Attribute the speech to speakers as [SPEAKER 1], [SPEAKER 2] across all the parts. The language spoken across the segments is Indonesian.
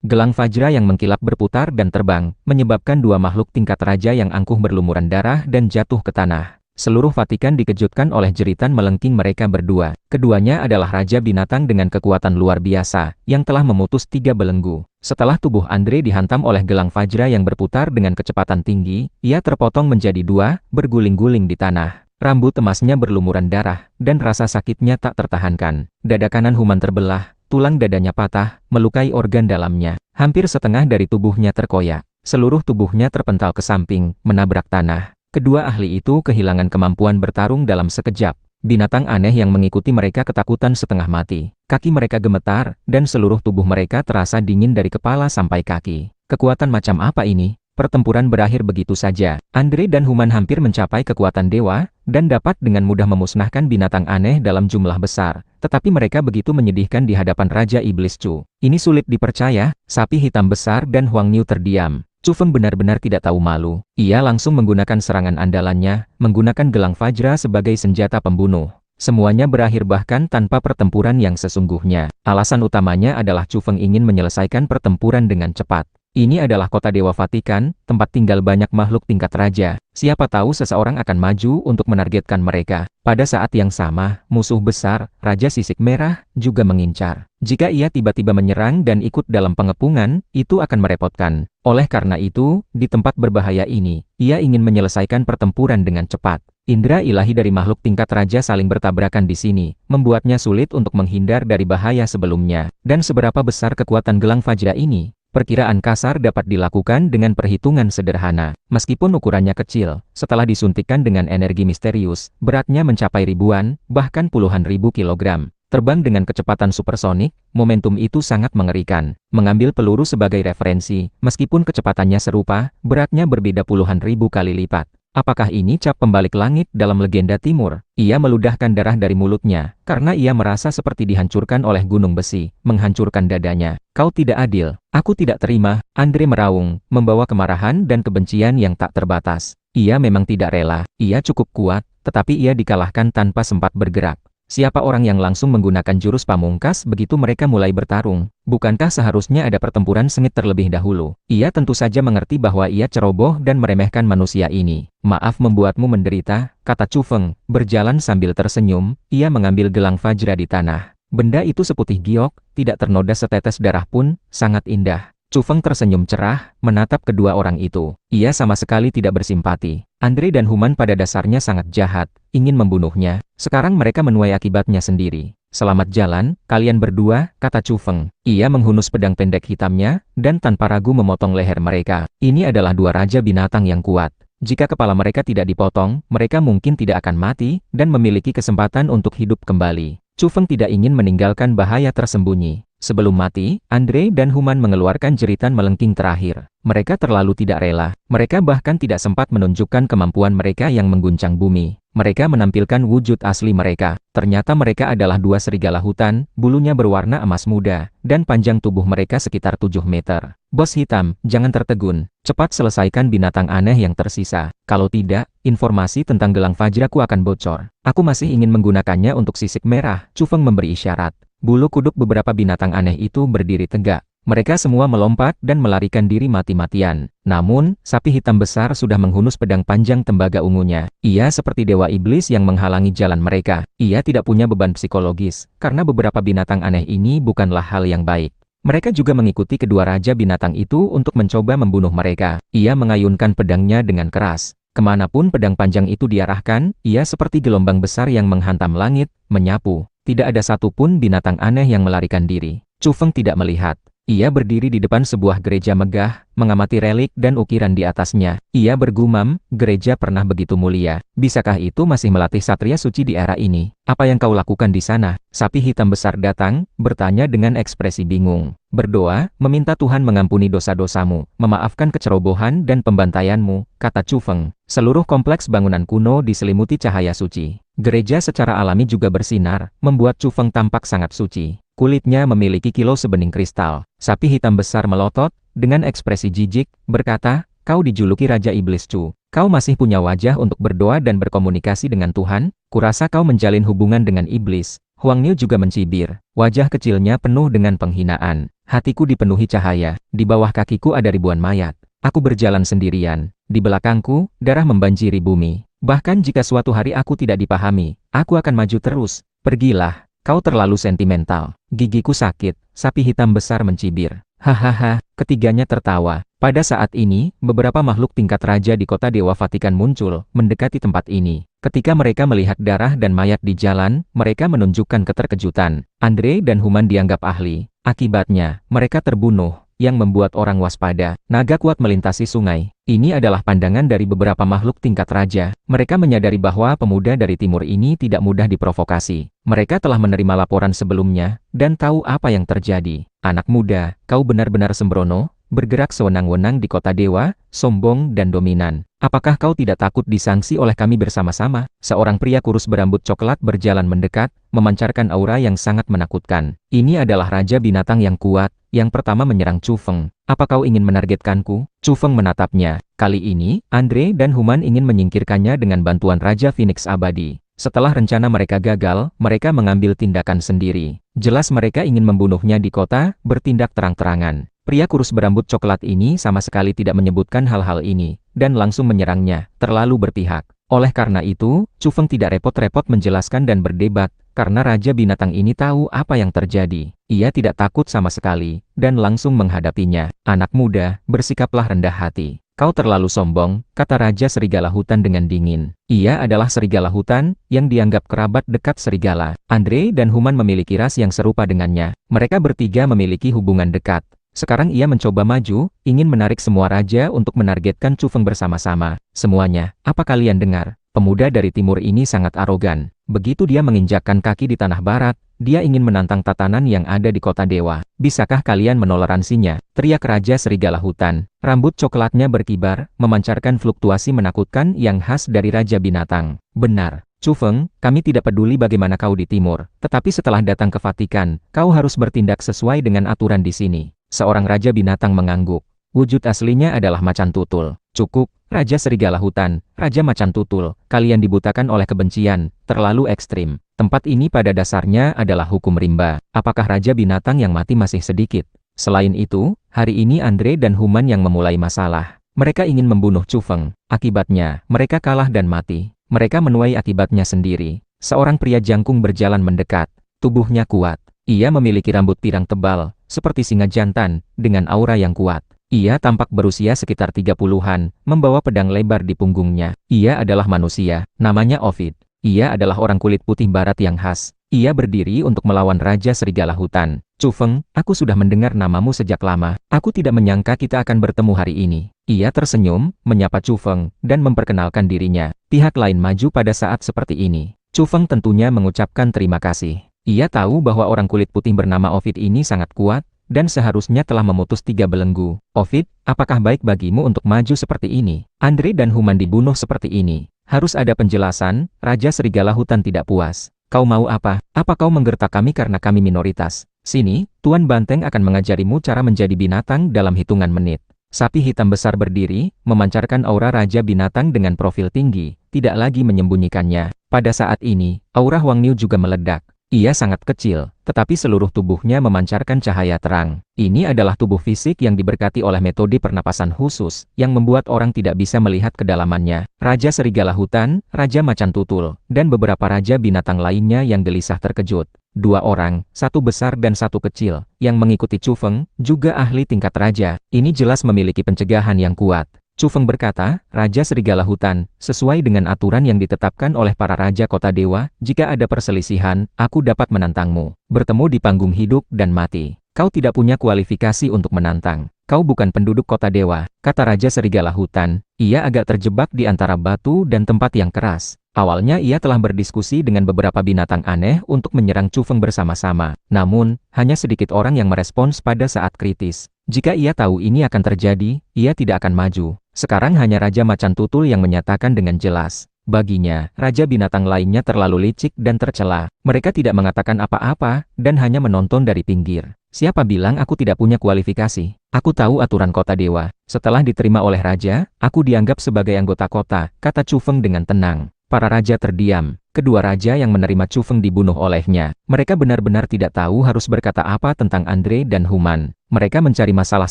[SPEAKER 1] Gelang Fajra yang mengkilap berputar dan terbang, menyebabkan dua makhluk tingkat raja yang angkuh berlumuran darah dan jatuh ke tanah. Seluruh Vatikan dikejutkan oleh jeritan melengking mereka berdua. Keduanya adalah raja binatang dengan kekuatan luar biasa, yang telah memutus 3 belenggu. Setelah tubuh Andre dihantam oleh gelang Fajra yang berputar dengan kecepatan tinggi, ia terpotong menjadi 2, berguling-guling di tanah. Rambut emasnya berlumuran darah, dan rasa sakitnya tak tertahankan. Dada kanan Human terbelah, tulang dadanya patah, melukai organ dalamnya. Hampir setengah dari tubuhnya terkoyak. Seluruh tubuhnya terpental ke samping, menabrak tanah. Kedua ahli itu kehilangan kemampuan bertarung dalam sekejap. Binatang aneh yang mengikuti mereka ketakutan setengah mati. Kaki mereka gemetar, dan seluruh tubuh mereka terasa dingin dari kepala sampai kaki. Kekuatan macam apa ini? Pertempuran berakhir begitu saja. Andre dan Human hampir mencapai kekuatan dewa, dan dapat dengan mudah memusnahkan binatang aneh dalam jumlah besar. Tetapi mereka begitu menyedihkan di hadapan Raja Iblis Chu. Ini sulit dipercaya, sapi hitam besar dan Huang Niu terdiam. Chu Feng benar-benar tidak tahu malu. Ia langsung menggunakan serangan andalannya, menggunakan gelang Fajra sebagai senjata pembunuh. Semuanya berakhir bahkan tanpa pertempuran yang sesungguhnya. Alasan utamanya adalah Chu Feng ingin menyelesaikan pertempuran dengan cepat. Ini adalah kota Dewa Vatikan, tempat tinggal banyak makhluk tingkat raja. Siapa tahu seseorang akan maju untuk menargetkan mereka. Pada saat yang sama, musuh besar, Raja Sisik Merah, juga mengincar. Jika ia tiba-tiba menyerang dan ikut dalam pengepungan, itu akan merepotkan. Oleh karena itu, di tempat berbahaya ini, ia ingin menyelesaikan pertempuran dengan cepat. Indra ilahi dari makhluk tingkat raja saling bertabrakan di sini, membuatnya sulit untuk menghindar dari bahaya sebelumnya. Dan seberapa besar kekuatan gelang Fajra ini? Perkiraan kasar dapat dilakukan dengan perhitungan sederhana. Meskipun ukurannya kecil, setelah disuntikkan dengan energi misterius, beratnya mencapai ribuan, bahkan puluhan ribu kilogram. Terbang dengan kecepatan supersonik, momentum itu sangat mengerikan. Mengambil peluru sebagai referensi, meskipun kecepatannya serupa, beratnya berbeda puluhan ribu kali lipat. Apakah ini cap pembalik langit dalam legenda timur? Ia meludahkan darah dari mulutnya, karena ia merasa seperti dihancurkan oleh gunung besi, menghancurkan dadanya. Kau tidak adil, aku tidak terima, Andre meraung, membawa kemarahan dan kebencian yang tak terbatas. Ia memang tidak rela, ia cukup kuat, tetapi ia dikalahkan tanpa sempat bergerak. Siapa orang yang langsung menggunakan jurus pamungkas begitu mereka mulai bertarung? Bukankah seharusnya ada pertempuran sengit terlebih dahulu? Ia tentu saja mengerti bahwa ia ceroboh dan meremehkan manusia ini. Maaf membuatmu menderita, kata Chu Feng, berjalan sambil tersenyum, ia mengambil gelang Fajra di tanah. Benda itu seputih giok, tidak ternoda setetes darah pun, sangat indah. Chu Feng tersenyum cerah, menatap kedua orang itu. Ia sama sekali tidak bersimpati. Andre dan Human pada dasarnya sangat jahat, ingin membunuhnya. Sekarang mereka menuai akibatnya sendiri. Selamat jalan, kalian berdua, kata Chu Feng. Ia menghunus pedang pendek hitamnya, dan tanpa ragu memotong leher mereka. Ini adalah dua raja binatang yang kuat. Jika kepala mereka tidak dipotong, mereka mungkin tidak akan mati, dan memiliki kesempatan untuk hidup kembali. Chu Feng tidak ingin meninggalkan bahaya tersembunyi. Sebelum mati, Andre dan Human mengeluarkan jeritan melengking terakhir. Mereka terlalu tidak rela. Mereka bahkan tidak sempat menunjukkan kemampuan mereka yang mengguncang bumi. Mereka menampilkan wujud asli mereka. Ternyata mereka adalah dua serigala hutan, bulunya berwarna emas muda, dan panjang tubuh mereka sekitar 7 meter. Bos hitam, jangan tertegun. Cepat selesaikan binatang aneh yang tersisa. Kalau tidak, informasi tentang gelang Fajraku akan bocor. Aku masih ingin menggunakannya untuk Sisik Merah. Chu Feng memberi isyarat. Bulu kuduk beberapa binatang aneh itu berdiri tegak. Mereka semua melompat dan melarikan diri mati-matian. Namun, sapi hitam besar sudah menghunus pedang panjang tembaga ungunya. Ia seperti dewa iblis yang menghalangi jalan mereka. Ia tidak punya beban psikologis, karena beberapa binatang aneh ini bukanlah hal yang baik. Mereka juga mengikuti kedua raja binatang itu untuk mencoba membunuh mereka. Ia mengayunkan pedangnya dengan keras. Kemanapun pedang panjang itu diarahkan, ia seperti gelombang besar yang menghantam langit, menyapu. Tidak ada satupun binatang aneh yang melarikan diri. Chu Feng tidak melihat. Ia berdiri di depan sebuah gereja megah, mengamati relik dan ukiran di atasnya. Ia bergumam, gereja pernah begitu mulia. Bisakah itu masih melatih satria suci di era ini? Apa yang kau lakukan di sana? Sapi hitam besar datang, bertanya dengan ekspresi bingung. Berdoa, meminta Tuhan mengampuni dosa-dosamu, memaafkan kecerobohan dan pembantaianmu, kata Chu Feng. Seluruh kompleks bangunan kuno diselimuti cahaya suci. Gereja secara alami juga bersinar, membuat Chu Feng tampak sangat suci. Kulitnya memiliki kilau sebening kristal. Sapi hitam besar melotot, dengan ekspresi jijik, berkata, kau dijuluki Raja Iblis Chu. Kau masih punya wajah untuk berdoa dan berkomunikasi dengan Tuhan? Kurasa kau menjalin hubungan dengan iblis. Huang Niu juga mencibir. Wajah kecilnya penuh dengan penghinaan. Hatiku dipenuhi cahaya. Di bawah kakiku ada ribuan mayat. Aku berjalan sendirian. Di belakangku, darah membanjiri bumi. Bahkan jika suatu hari aku tidak dipahami, aku akan maju terus. Pergilah, kau terlalu sentimental. Gigiku sakit, sapi hitam besar mencibir. Hahaha, ketiganya tertawa. Pada saat ini, beberapa makhluk tingkat raja di kota Dewa Vatikan muncul, mendekati tempat ini. Ketika mereka melihat darah dan mayat di jalan, mereka menunjukkan keterkejutan. Andre dan Human dianggap ahli. Akibatnya, mereka terbunuh, yang membuat orang waspada. Naga kuat melintasi sungai. Ini adalah pandangan dari beberapa makhluk tingkat raja. Mereka menyadari bahwa pemuda dari timur ini tidak mudah diprovokasi. Mereka telah menerima laporan sebelumnya, dan tahu apa yang terjadi. Anak muda, kau benar-benar sembrono, bergerak sewenang-wenang di kota dewa, sombong dan dominan. Apakah kau tidak takut disangsi oleh kami bersama-sama? Seorang pria kurus berambut coklat berjalan mendekat, memancarkan aura yang sangat menakutkan. Ini adalah Raja Binatang yang kuat, yang pertama menyerang Chu Feng. Apa kau ingin menargetkanku? Chu Feng menatapnya. Kali ini, Andre dan Human ingin menyingkirkannya dengan bantuan Raja Phoenix Abadi. Setelah rencana mereka gagal, mereka mengambil tindakan sendiri. Jelas mereka ingin membunuhnya di kota, bertindak terang-terangan. Pria kurus berambut coklat ini sama sekali tidak menyebutkan hal-hal ini, dan langsung menyerangnya, terlalu berpihak. Oleh karena itu, Chu Feng tidak repot-repot menjelaskan dan berdebat, karena Raja Binatang ini tahu apa yang terjadi. Ia tidak takut sama sekali, dan langsung menghadapinya. Anak muda, bersikaplah rendah hati. Kau terlalu sombong, kata Raja Serigala Hutan dengan dingin. Ia adalah serigala hutan, yang dianggap kerabat dekat serigala. Andre dan Human memiliki ras yang serupa dengannya. Mereka bertiga memiliki hubungan dekat. Sekarang ia mencoba maju, ingin menarik semua raja untuk menargetkan Chu Feng bersama-sama. Semuanya, apa kalian dengar? Pemuda dari timur ini sangat arogan. Begitu dia menginjakkan kaki di tanah barat, dia ingin menantang tatanan yang ada di kota dewa. Bisakah kalian menoleransinya? Teriak Raja Serigala Hutan. Rambut coklatnya berkibar, memancarkan fluktuasi menakutkan yang khas dari Raja Binatang. Benar. Chu Feng, kami tidak peduli bagaimana kau di timur, tetapi setelah datang ke Vatikan, kau harus bertindak sesuai dengan aturan di sini. Seorang Raja Binatang mengangguk. Wujud aslinya adalah macan tutul. Cukup, Raja Serigala Hutan, Raja Macan Tutul, kalian dibutakan oleh kebencian, terlalu ekstrim. Tempat ini pada dasarnya adalah hukum rimba. Apakah Raja Binatang yang mati masih sedikit? Selain itu, hari ini Andre dan Human yang memulai masalah. Mereka ingin membunuh Chu Feng. Akibatnya, mereka kalah dan mati. Mereka menuai akibatnya sendiri. Seorang pria jangkung berjalan mendekat. Tubuhnya kuat. Ia memiliki rambut pirang tebal, seperti singa jantan, dengan aura yang kuat. Ia tampak berusia sekitar 30-an, membawa pedang lebar di punggungnya. Ia adalah manusia, namanya Ovid. Ia adalah orang kulit putih barat yang khas. Ia berdiri untuk melawan Raja Serigala Hutan. Chu Feng, aku sudah mendengar namamu sejak lama. Aku tidak menyangka kita akan bertemu hari ini. Ia tersenyum, menyapa Chu Feng, dan memperkenalkan dirinya. Pihak lain maju pada saat seperti ini. Chu Feng tentunya mengucapkan terima kasih. Ia tahu bahwa orang kulit putih bernama Ovid ini sangat kuat, dan seharusnya telah memutus 3 belenggu. Ovid, apakah baik bagimu untuk maju seperti ini? Andre dan Human dibunuh seperti ini. Harus ada penjelasan. Raja Serigala Hutan tidak puas. Kau mau apa? Apa kau menggertak kami karena kami minoritas? Sini, Tuan Banteng akan mengajarimu cara menjadi binatang dalam hitungan menit. Sapi hitam besar berdiri, memancarkan aura Raja Binatang dengan profil tinggi, tidak lagi menyembunyikannya. Pada saat ini, aura Huang Niu juga meledak. Ia sangat kecil, tetapi seluruh tubuhnya memancarkan cahaya terang. Ini adalah tubuh fisik yang diberkati oleh metode pernapasan khusus, yang membuat orang tidak bisa melihat kedalamannya. Raja Serigala Hutan, Raja Macan Tutul, dan beberapa Raja Binatang lainnya yang gelisah terkejut. 2 orang, satu besar dan satu kecil, yang mengikuti Chu Feng, juga ahli tingkat raja. Ini jelas memiliki pencegahan yang kuat. Chu Feng berkata, Raja Serigala Hutan, sesuai dengan aturan yang ditetapkan oleh para Raja Kota Dewa, jika ada perselisihan, aku dapat menantangmu. Bertemu di panggung hidup dan mati. Kau tidak punya kualifikasi untuk menantang. Kau bukan penduduk Kota Dewa, kata Raja Serigala Hutan. Ia agak terjebak di antara batu dan tempat yang keras. Awalnya ia telah berdiskusi dengan beberapa binatang aneh untuk menyerang Chu Feng bersama-sama. Namun, hanya sedikit orang yang merespons pada saat kritis. Jika ia tahu ini akan terjadi, ia tidak akan maju. Sekarang hanya Raja Macan Tutul yang menyatakan dengan jelas. Baginya, Raja Binatang lainnya terlalu licik dan tercela. Mereka tidak mengatakan apa-apa, dan hanya menonton dari pinggir. Siapa bilang aku tidak punya kualifikasi? Aku tahu aturan Kota Dewa. Setelah diterima oleh Raja, aku dianggap sebagai anggota kota, kata Chu Feng dengan tenang. Para raja terdiam. Kedua raja yang menerima Chu Feng dibunuh olehnya. Mereka benar-benar tidak tahu harus berkata apa tentang Andre dan Human. Mereka mencari masalah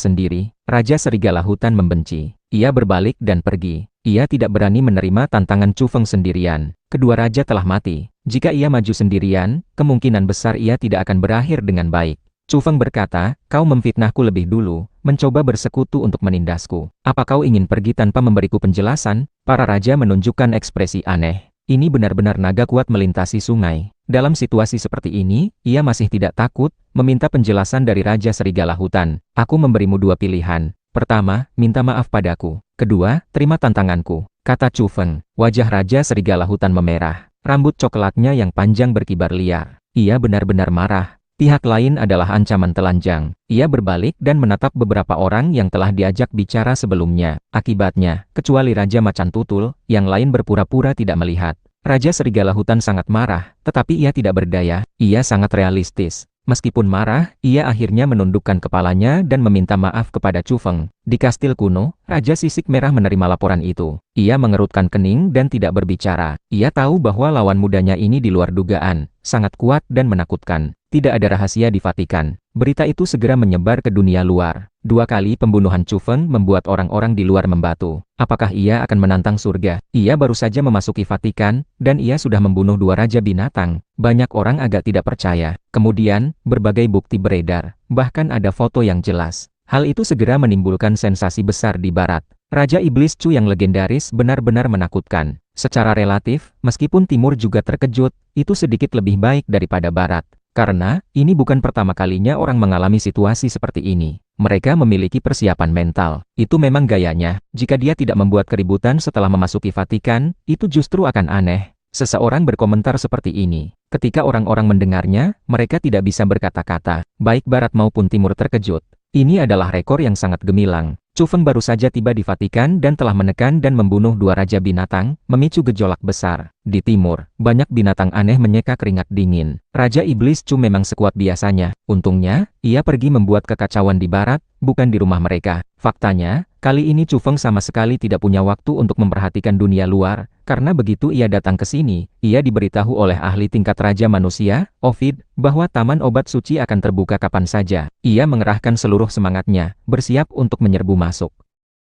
[SPEAKER 1] sendiri. Raja Serigala Hutan membenci. Ia berbalik dan pergi. Ia tidak berani menerima tantangan Chu Feng sendirian. Kedua raja telah mati. Jika ia maju sendirian, kemungkinan besar ia tidak akan berakhir dengan baik. Chu Feng berkata, kau memfitnahku lebih dulu, mencoba bersekutu untuk menindasku. Apa kau ingin pergi tanpa memberiku penjelasan? Para raja menunjukkan ekspresi aneh. Ini benar-benar naga kuat melintasi sungai. Dalam situasi seperti ini, ia masih tidak takut, meminta penjelasan dari Raja Serigala Hutan. Aku memberimu dua pilihan. Pertama, minta maaf padaku. Kedua, terima tantanganku, kata Chu Feng. Wajah Raja Serigala Hutan memerah. Rambut coklatnya yang panjang berkibar liar. Ia benar-benar marah. Pihak lain adalah ancaman telanjang. Ia berbalik dan menatap beberapa orang yang telah diajak bicara sebelumnya. Akibatnya, kecuali Raja Macan Tutul, yang lain berpura-pura tidak melihat. Raja Serigala Hutan sangat marah, tetapi ia tidak berdaya. Ia sangat realistis. Meskipun marah, ia akhirnya menundukkan kepalanya dan meminta maaf kepada Chu Feng. Di kastil kuno, Raja Sisik Merah menerima laporan itu. Ia mengerutkan kening dan tidak berbicara. Ia tahu bahwa lawan mudanya ini di luar dugaan, sangat kuat dan menakutkan. Tidak ada rahasia di Vatikan. Berita itu segera menyebar ke dunia luar. 2 kali pembunuhan Chu Feng membuat orang-orang di luar membatu. Apakah ia akan menantang surga? Ia baru saja memasuki Vatikan, dan ia sudah membunuh 2 raja binatang. Banyak orang agak tidak percaya. Kemudian, berbagai bukti beredar. Bahkan ada foto yang jelas. Hal itu segera menimbulkan sensasi besar di barat. Raja Iblis Chu yang legendaris benar-benar menakutkan. Secara relatif, meskipun Timur juga terkejut, itu sedikit lebih baik daripada barat. Karena, ini bukan pertama kalinya orang mengalami situasi seperti ini. Mereka memiliki persiapan mental. Itu memang gayanya. Jika dia tidak membuat keributan setelah memasuki Vatikan, itu justru akan aneh. Seseorang berkomentar seperti ini. Ketika orang-orang mendengarnya, mereka tidak bisa berkata-kata. Baik Barat maupun Timur terkejut. Ini adalah rekor yang sangat gemilang. Chu Feng baru saja tiba di Vatikan dan telah menekan dan membunuh 2 raja binatang, memicu gejolak besar. Di timur, banyak binatang aneh menyeka keringat dingin. Raja Iblis Chu memang sekuat biasanya. Untungnya, ia pergi membuat kekacauan di barat, bukan di rumah mereka. Faktanya, kali ini Chu Feng sama sekali tidak punya waktu untuk memperhatikan dunia luar, karena begitu ia datang ke sini, ia diberitahu oleh ahli tingkat Raja Manusia, Ovid, bahwa Taman Obat Suci akan terbuka kapan saja. Ia mengerahkan seluruh semangatnya, bersiap untuk menyerbu masuk.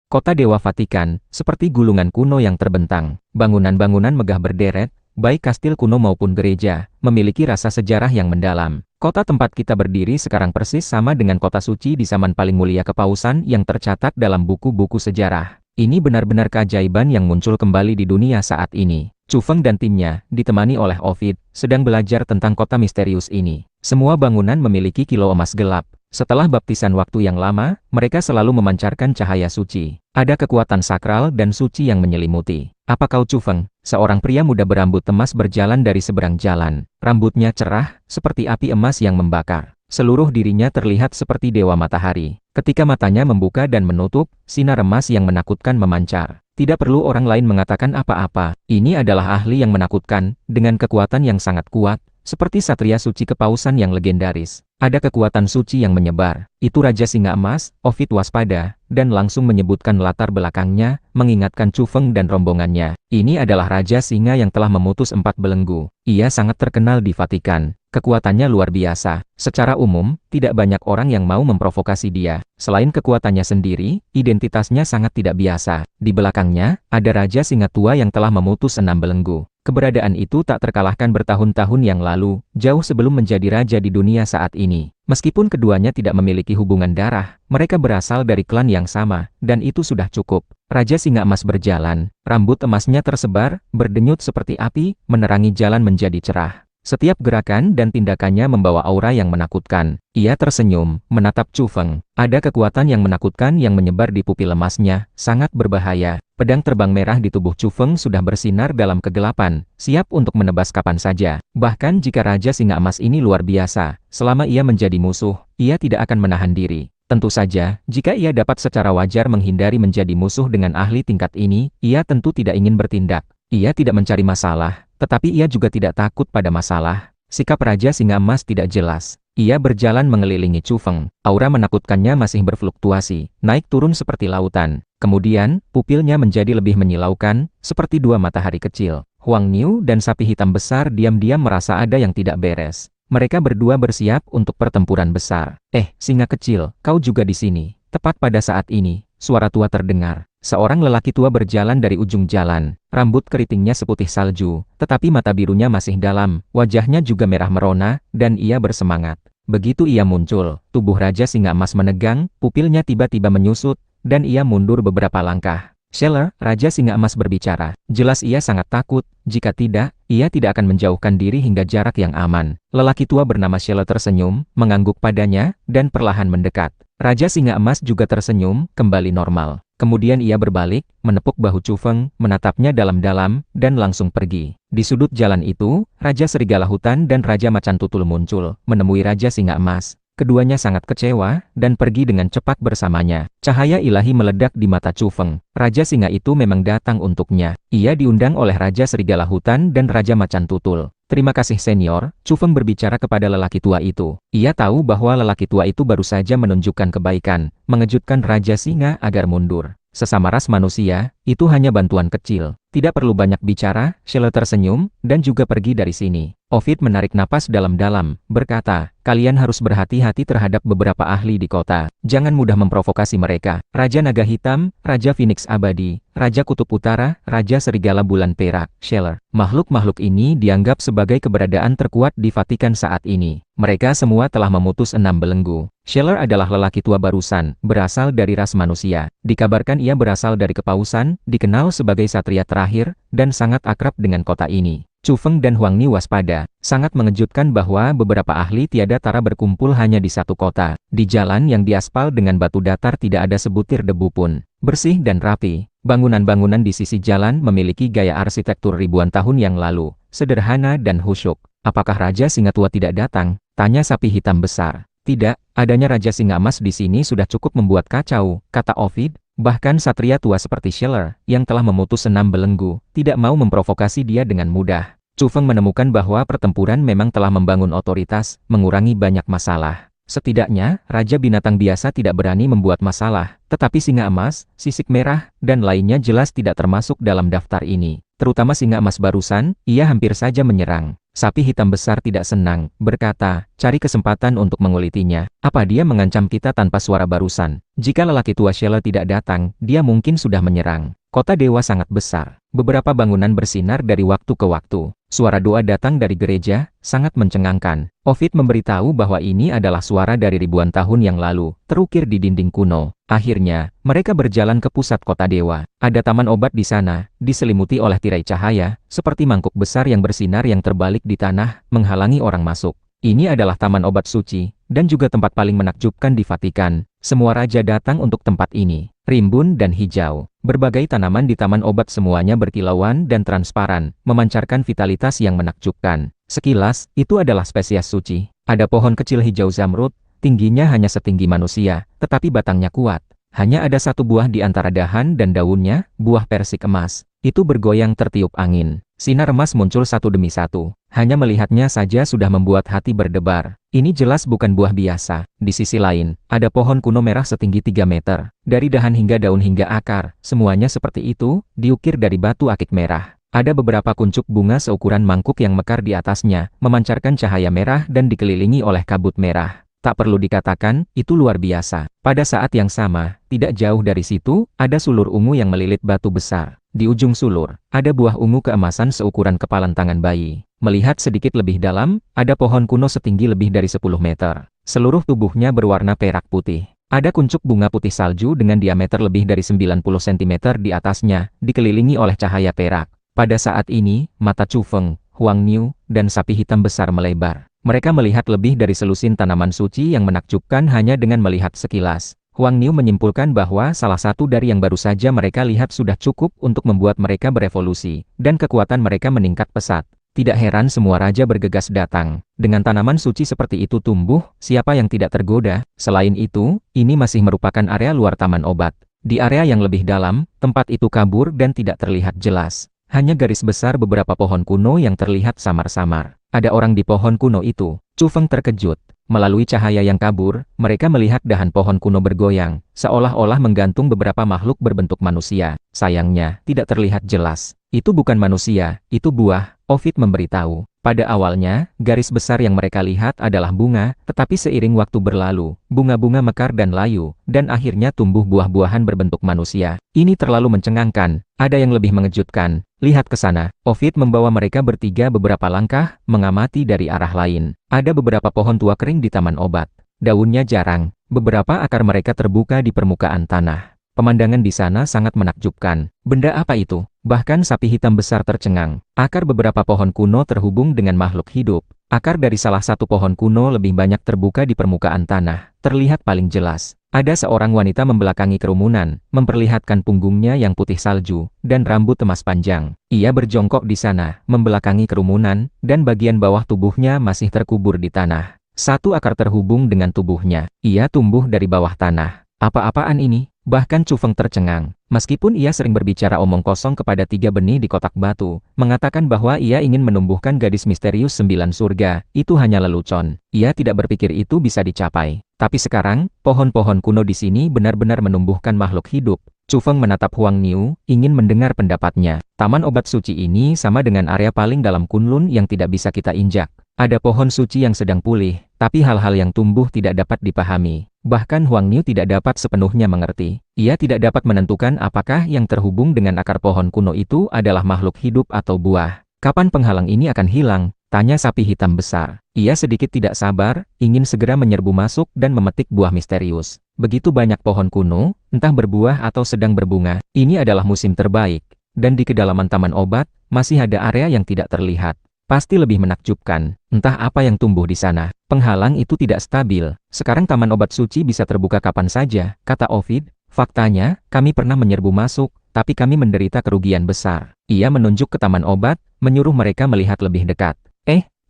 [SPEAKER 1] Kota Dewa Vatikan, seperti gulungan kuno yang terbentang. Bangunan-bangunan megah berderet, baik kastil kuno maupun gereja, memiliki rasa sejarah yang mendalam. Kota tempat kita berdiri sekarang persis sama dengan kota suci di zaman paling mulia kepausan yang tercatat dalam buku-buku sejarah. Ini benar-benar keajaiban yang muncul kembali di dunia saat ini. Chu Feng dan timnya, ditemani oleh Ovid, sedang belajar tentang kota misterius ini. Semua bangunan memiliki kilau emas gelap. Setelah baptisan waktu yang lama, mereka selalu memancarkan cahaya suci. Ada kekuatan sakral dan suci yang menyelimuti. Apa kau Chu Feng? Seorang pria muda berambut emas berjalan dari seberang jalan. Rambutnya cerah, seperti api emas yang membakar. Seluruh dirinya terlihat seperti dewa matahari. Ketika matanya membuka dan menutup, sinar emas yang menakutkan memancar. Tidak perlu orang lain mengatakan apa-apa. Ini adalah ahli yang menakutkan, dengan kekuatan yang sangat kuat, seperti Satria Suci Kepausan yang legendaris. Ada kekuatan suci yang menyebar. Itu Raja Singa Emas. Ovid waspada, dan langsung menyebutkan latar belakangnya, mengingatkan Chu Feng dan rombongannya. Ini adalah Raja Singa yang telah memutus 4 belenggu. Ia sangat terkenal di Vatikan. Kekuatannya luar biasa. Secara umum, tidak banyak orang yang mau memprovokasi dia. Selain kekuatannya sendiri, identitasnya sangat tidak biasa. Di belakangnya, ada Raja Singa Tua yang telah memutus 6 belenggu. Keberadaan itu tak terkalahkan bertahun-tahun yang lalu, jauh sebelum menjadi raja di dunia saat ini. Meskipun keduanya tidak memiliki hubungan darah, mereka berasal dari klan yang sama, dan itu sudah cukup. Raja Singa Emas berjalan, rambut emasnya tersebar, berdenyut seperti api, menerangi jalan menjadi cerah. Setiap gerakan dan tindakannya membawa aura yang menakutkan. Ia tersenyum, menatap Chu Feng. Ada kekuatan yang menakutkan yang menyebar di pupil emasnya, sangat berbahaya. Pedang terbang merah di tubuh Chu Feng sudah bersinar dalam kegelapan, siap untuk menebas kapan saja. Bahkan jika Raja Singa Emas ini luar biasa, selama ia menjadi musuh, ia tidak akan menahan diri. Tentu saja, jika ia dapat secara wajar menghindari menjadi musuh dengan ahli tingkat ini, ia tentu tidak ingin bertindak. Ia tidak mencari masalah, tetapi ia juga tidak takut pada masalah. Sikap Raja Singa Emas tidak jelas. Ia berjalan mengelilingi Chu Feng. Aura menakutkannya masih berfluktuasi, naik turun seperti lautan. Kemudian, pupilnya menjadi lebih menyilaukan, seperti 2 matahari kecil. Huang Niu dan sapi hitam besar diam-diam merasa ada yang tidak beres. Mereka berdua bersiap untuk pertempuran besar. Singa kecil, kau juga di sini. Tepat pada saat ini, suara tua terdengar. Seorang lelaki tua berjalan dari ujung jalan. Rambut keritingnya seputih salju, tetapi mata birunya masih dalam. Wajahnya juga merah merona, dan ia bersemangat. Begitu ia muncul, tubuh Raja Singa Emas menegang, pupilnya tiba-tiba menyusut, dan ia mundur beberapa langkah. Scheller, Raja Singa Emas berbicara. Jelas ia sangat takut, jika tidak, ia tidak akan menjauhkan diri hingga jarak yang aman. Lelaki tua bernama Scheller tersenyum, mengangguk padanya, dan perlahan mendekat. Raja Singa Emas juga tersenyum, kembali normal. Kemudian ia berbalik, menepuk bahu Chu Feng, menatapnya dalam-dalam, dan langsung pergi. Di sudut jalan itu, Raja Serigala Hutan dan Raja Macan Tutul muncul, menemui Raja Singa Emas. Keduanya sangat kecewa, dan pergi dengan cepat bersamanya. Cahaya ilahi meledak di mata Chu Feng. Raja Singa itu memang datang untuknya. Ia diundang oleh Raja Serigala Hutan dan Raja Macan Tutul. Terima kasih senior, Chu Feng berbicara kepada lelaki tua itu. Ia tahu bahwa lelaki tua itu baru saja menunjukkan kebaikan, mengejutkan Raja Singa agar mundur. Sesama ras manusia, itu hanya bantuan kecil. Tidak perlu banyak bicara, Scheller tersenyum, dan juga pergi dari sini. Ovid menarik napas dalam-dalam, berkata, kalian harus berhati-hati terhadap beberapa ahli di kota. Jangan mudah memprovokasi mereka. Raja Naga Hitam, Raja Phoenix Abadi, Raja Kutub Utara, Raja Serigala Bulan Perak, Scheller. Makhluk-makhluk ini dianggap sebagai keberadaan terkuat di Vatikan saat ini. Mereka semua telah memutus 6 belenggu. Scheller adalah lelaki tua barusan, berasal dari ras manusia. Dikabarkan ia berasal dari kepausan, dikenal sebagai satria terakhir, dan sangat akrab dengan kota ini. Chu Feng dan Huang Niu waspada. Sangat mengejutkan bahwa beberapa ahli tiada tara berkumpul hanya di satu kota. Di jalan yang diaspal dengan batu datar tidak ada sebutir debu pun. Bersih dan rapi. Bangunan-bangunan di sisi jalan memiliki gaya arsitektur ribuan tahun yang lalu. Sederhana dan khusyuk. Apakah Raja Singa Tua tidak datang? Tanya sapi hitam besar. Tidak, adanya Raja Singa Emas di sini sudah cukup membuat kacau, kata Ovid. Bahkan satria tua seperti Scheller, yang telah memutus 6 belenggu, tidak mau memprovokasi dia dengan mudah. Chu Feng menemukan bahwa pertempuran memang telah membangun otoritas, mengurangi banyak masalah. Setidaknya, Raja Binatang biasa tidak berani membuat masalah, tetapi Singa Emas, Sisik Merah, dan lainnya jelas tidak termasuk dalam daftar ini. Terutama Singa Emas barusan, ia hampir saja menyerang. Sapi hitam besar tidak senang, berkata, cari kesempatan untuk mengulitinya. Apa dia mengancam kita tanpa suara barusan? Jika lelaki tua Scheller tidak datang, dia mungkin sudah menyerang. Kota dewa sangat besar. Beberapa bangunan bersinar dari waktu ke waktu. Suara doa datang dari gereja, sangat mencengangkan. Ovid memberitahu bahwa ini adalah suara dari ribuan tahun yang lalu, terukir di dinding kuno. Akhirnya, mereka berjalan ke pusat kota dewa. Ada taman obat di sana, diselimuti oleh tirai cahaya, seperti mangkuk besar yang bersinar yang terbalik di tanah, menghalangi orang masuk. Ini adalah taman obat suci, dan juga tempat paling menakjubkan di Vatikan. Semua raja datang untuk tempat ini. Rimbun dan hijau. Berbagai tanaman di taman obat semuanya berkilauan dan transparan, memancarkan vitalitas yang menakjubkan. Sekilas, itu adalah spesies suci. Ada pohon kecil hijau zamrud, tingginya hanya setinggi manusia, tetapi batangnya kuat. Hanya ada satu buah di antara dahan dan daunnya, buah persik emas. Itu bergoyang tertiup angin. Sinar emas muncul satu demi satu. Hanya melihatnya saja sudah membuat hati berdebar. Ini jelas bukan buah biasa. Di sisi lain, ada pohon kuno merah setinggi 3 meter. Dari dahan hingga daun hingga akar, semuanya seperti itu, diukir dari batu akik merah. Ada beberapa kuncup bunga seukuran mangkuk yang mekar di atasnya, memancarkan cahaya merah dan dikelilingi oleh kabut merah. Tak perlu dikatakan, itu luar biasa. Pada saat yang sama, tidak jauh dari situ, ada sulur ungu yang melilit batu besar. Di ujung sulur, ada buah ungu keemasan seukuran kepalan tangan bayi. Melihat sedikit lebih dalam, ada pohon kuno setinggi lebih dari 10 meter. Seluruh tubuhnya berwarna perak putih. Ada kuncup bunga putih salju dengan diameter lebih dari 90 cm di atasnya, dikelilingi oleh cahaya perak. Pada saat ini, mata Chu Feng, Huang Niu, dan sapi hitam besar melebar. Mereka melihat lebih dari selusin tanaman suci yang menakjubkan hanya dengan melihat sekilas. Huang Niu menyimpulkan bahwa salah satu dari yang baru saja mereka lihat sudah cukup untuk membuat mereka berevolusi, dan kekuatan mereka meningkat pesat. Tidak heran semua raja bergegas datang. Dengan tanaman suci seperti itu tumbuh, siapa yang tidak tergoda? Selain itu, ini masih merupakan area luar taman obat. Di area yang lebih dalam, tempat itu kabur dan tidak terlihat jelas. Hanya garis besar beberapa pohon kuno yang terlihat samar-samar. Ada orang di pohon kuno itu. Chu Feng terkejut. Melalui cahaya yang kabur, mereka melihat dahan pohon kuno bergoyang, seolah-olah menggantung beberapa makhluk berbentuk manusia. Sayangnya, tidak terlihat jelas. Itu bukan manusia, itu buah, Ovid memberitahu. Pada awalnya, garis besar yang mereka lihat adalah bunga, tetapi seiring waktu berlalu, bunga-bunga mekar dan layu, dan akhirnya tumbuh buah-buahan berbentuk manusia. Ini terlalu mencengangkan, ada yang lebih mengejutkan. Lihat ke sana. Ovid membawa mereka bertiga beberapa langkah, mengamati dari arah lain. Ada beberapa pohon tua kering di taman obat. Daunnya jarang, beberapa akar mereka terbuka di permukaan tanah. Pemandangan di sana sangat menakjubkan. Benda apa itu? Bahkan sapi hitam besar tercengang. Akar beberapa pohon kuno terhubung dengan makhluk hidup. Akar dari salah satu pohon kuno lebih banyak terbuka di permukaan tanah. Terlihat paling jelas. Ada seorang wanita membelakangi kerumunan, memperlihatkan punggungnya yang putih salju, dan rambut emas panjang. Ia berjongkok di sana, membelakangi kerumunan, dan bagian bawah tubuhnya masih terkubur di tanah. Satu akar terhubung dengan tubuhnya. Ia tumbuh dari bawah tanah. Apa-apaan ini? Bahkan Chu Feng tercengang. Meskipun ia sering berbicara omong kosong kepada 3 benih di kotak batu, mengatakan bahwa ia ingin menumbuhkan gadis misterius 9 surga, itu hanya lelucon. Ia tidak berpikir itu bisa dicapai. Tapi sekarang, pohon-pohon kuno di sini benar-benar menumbuhkan makhluk hidup. Chu Feng menatap Huang Niu, ingin mendengar pendapatnya. Taman obat suci ini sama dengan area paling dalam Kunlun yang tidak bisa kita injak. Ada pohon suci yang sedang pulih, tapi hal-hal yang tumbuh tidak dapat dipahami. Bahkan Huang Niu tidak dapat sepenuhnya mengerti. Ia tidak dapat menentukan apakah yang terhubung dengan akar pohon kuno itu adalah makhluk hidup atau buah. Kapan penghalang ini akan hilang? Tanya sapi hitam besar. Ia sedikit tidak sabar, ingin segera menyerbu masuk dan memetik buah misterius. Begitu banyak pohon kuno, entah berbuah atau sedang berbunga. Ini adalah musim terbaik. Dan di kedalaman taman obat, masih ada area yang tidak terlihat. Pasti lebih menakjubkan. Entah apa yang tumbuh di sana. Penghalang itu tidak stabil. Sekarang taman obat suci bisa terbuka kapan saja, kata Ovid. Faktanya, kami pernah menyerbu masuk, tapi kami menderita kerugian besar. Ia menunjuk ke taman obat, menyuruh mereka melihat lebih dekat.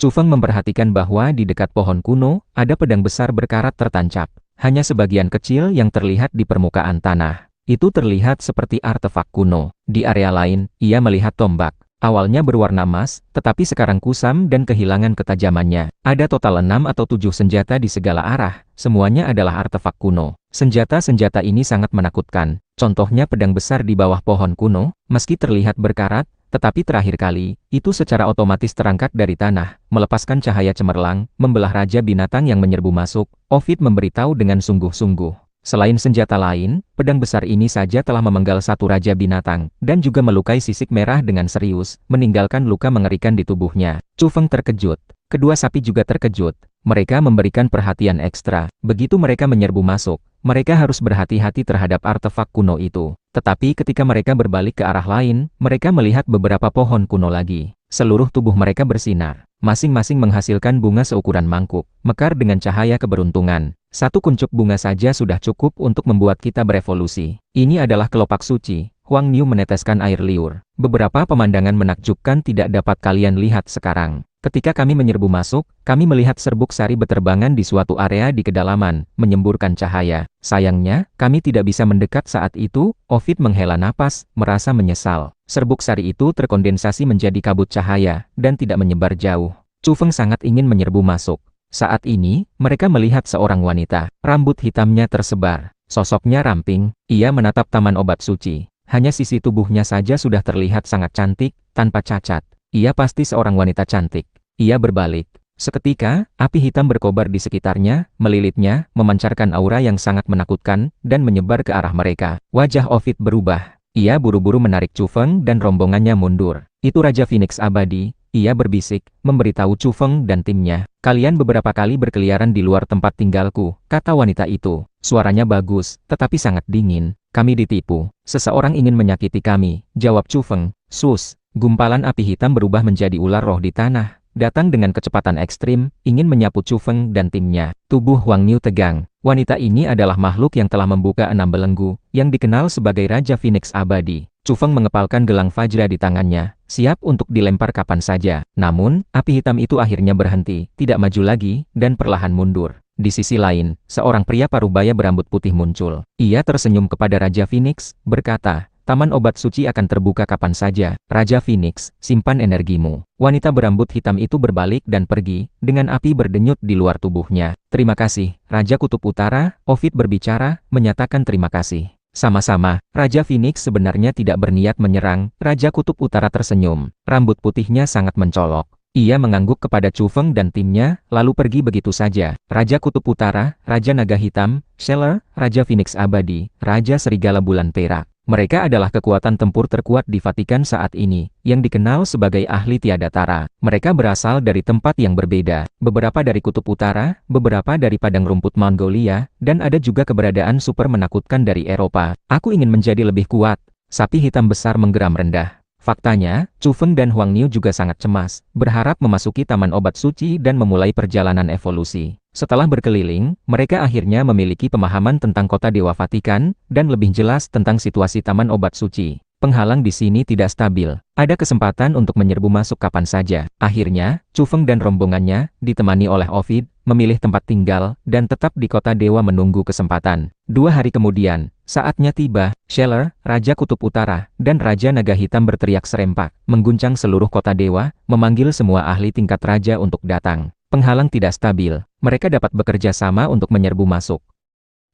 [SPEAKER 1] Chu Feng memperhatikan bahwa di dekat pohon kuno, ada pedang besar berkarat tertancap. Hanya sebagian kecil yang terlihat di permukaan tanah. Itu terlihat seperti artefak kuno. Di area lain, ia melihat tombak. Awalnya berwarna emas, tetapi sekarang kusam dan kehilangan ketajamannya. Ada total 6 atau 7 senjata di segala arah. Semuanya adalah artefak kuno. Senjata-senjata ini sangat menakutkan. Contohnya pedang besar di bawah pohon kuno, meski terlihat berkarat, tetapi terakhir kali, itu secara otomatis terangkat dari tanah, melepaskan cahaya cemerlang, membelah raja binatang yang menyerbu masuk. Ovid memberitahu dengan sungguh-sungguh. Selain senjata lain, pedang besar ini saja telah memenggal satu raja binatang, dan juga melukai sisik merah dengan serius, meninggalkan luka mengerikan di tubuhnya. Chu Feng terkejut. Kedua sapi juga terkejut. Mereka memberikan perhatian ekstra. Begitu mereka menyerbu masuk, mereka harus berhati-hati terhadap artefak kuno itu. Tetapi ketika mereka berbalik ke arah lain, mereka melihat beberapa pohon kuno lagi. Seluruh tubuh mereka bersinar. Masing-masing menghasilkan bunga seukuran mangkuk, mekar dengan cahaya keberuntungan. Satu kuncup bunga saja sudah cukup untuk membuat kita berevolusi. Ini adalah kelopak suci. Huang Niu meneteskan air liur. Beberapa pemandangan menakjubkan tidak dapat kalian lihat sekarang. Ketika kami menyerbu masuk, kami melihat serbuk sari beterbangan di suatu area di kedalaman, menyemburkan cahaya. Sayangnya, kami tidak bisa mendekat saat itu. Ovid menghela napas, merasa menyesal. Serbuk sari itu terkondensasi menjadi kabut cahaya, dan tidak menyebar jauh. Chu Feng sangat ingin menyerbu masuk. Saat ini, mereka melihat seorang wanita. Rambut hitamnya tersebar. Sosoknya ramping. Ia menatap taman obat suci. Hanya sisi tubuhnya saja sudah terlihat sangat cantik, tanpa cacat. Ia pasti seorang wanita cantik. Ia berbalik. Seketika, api hitam berkobar di sekitarnya, melilitnya, memancarkan aura yang sangat menakutkan, dan menyebar ke arah mereka. Wajah Ovid berubah. Ia buru-buru menarik Chu Feng dan rombongannya mundur. Itu Raja Phoenix Abadi. Ia berbisik, memberitahu Chu Feng dan timnya. Kalian beberapa kali berkeliaran di luar tempat tinggalku, kata wanita itu. Suaranya bagus, tetapi sangat dingin. Kami ditipu. Seseorang ingin menyakiti kami, jawab Chu Feng. Sus. Gumpalan api hitam berubah menjadi ular roh di tanah, datang dengan kecepatan ekstrim, ingin menyapu Chu Feng dan timnya. Tubuh Huang Niu tegang. Wanita ini adalah makhluk yang telah membuka 6 belenggu, yang dikenal sebagai Raja Phoenix Abadi. Chu Feng mengepalkan gelang Fajra di tangannya, siap untuk dilempar kapan saja. Namun, api hitam itu akhirnya berhenti, tidak maju lagi, dan perlahan mundur. Di sisi lain, seorang pria parubaya berambut putih muncul. Ia tersenyum kepada Raja Phoenix, berkata, Taman obat suci akan terbuka kapan saja. Raja Phoenix, simpan energimu. Wanita berambut hitam itu berbalik dan pergi, dengan api berdenyut di luar tubuhnya. Terima kasih, Raja Kutub Utara. Ovid berbicara, menyatakan terima kasih. Sama-sama, Raja Phoenix sebenarnya tidak berniat menyerang. Raja Kutub Utara tersenyum. Rambut putihnya sangat mencolok. Ia mengangguk kepada Chu Feng dan timnya, lalu pergi begitu saja. Raja Kutub Utara, Raja Naga Hitam, Scheller, Raja Phoenix Abadi, Raja Serigala Bulan Perak. Mereka adalah kekuatan tempur terkuat di Vatikan saat ini, yang dikenal sebagai ahli tiada tara. Mereka berasal dari tempat yang berbeda, beberapa dari Kutub Utara, beberapa dari padang rumput Mongolia, dan ada juga keberadaan super menakutkan dari Eropa. Aku ingin menjadi lebih kuat. Sapi hitam besar menggeram rendah. Faktanya, Chu Feng dan Huang Niu juga sangat cemas, berharap memasuki Taman Obat Suci dan memulai perjalanan evolusi. Setelah berkeliling, mereka akhirnya memiliki pemahaman tentang kota Dewa Vatikan, dan lebih jelas tentang situasi Taman Obat Suci. Penghalang di sini tidak stabil. Ada kesempatan untuk menyerbu masuk kapan saja. Akhirnya, Chu Feng dan rombongannya, ditemani oleh Ovid, memilih tempat tinggal, dan tetap di kota Dewa menunggu kesempatan. 2 hari kemudian, saatnya tiba. Scheller, Raja Kutub Utara, dan Raja Naga Hitam berteriak serempak, mengguncang seluruh kota Dewa, memanggil semua ahli tingkat raja untuk datang. Penghalang tidak stabil. Mereka dapat bekerja sama untuk menyerbu masuk.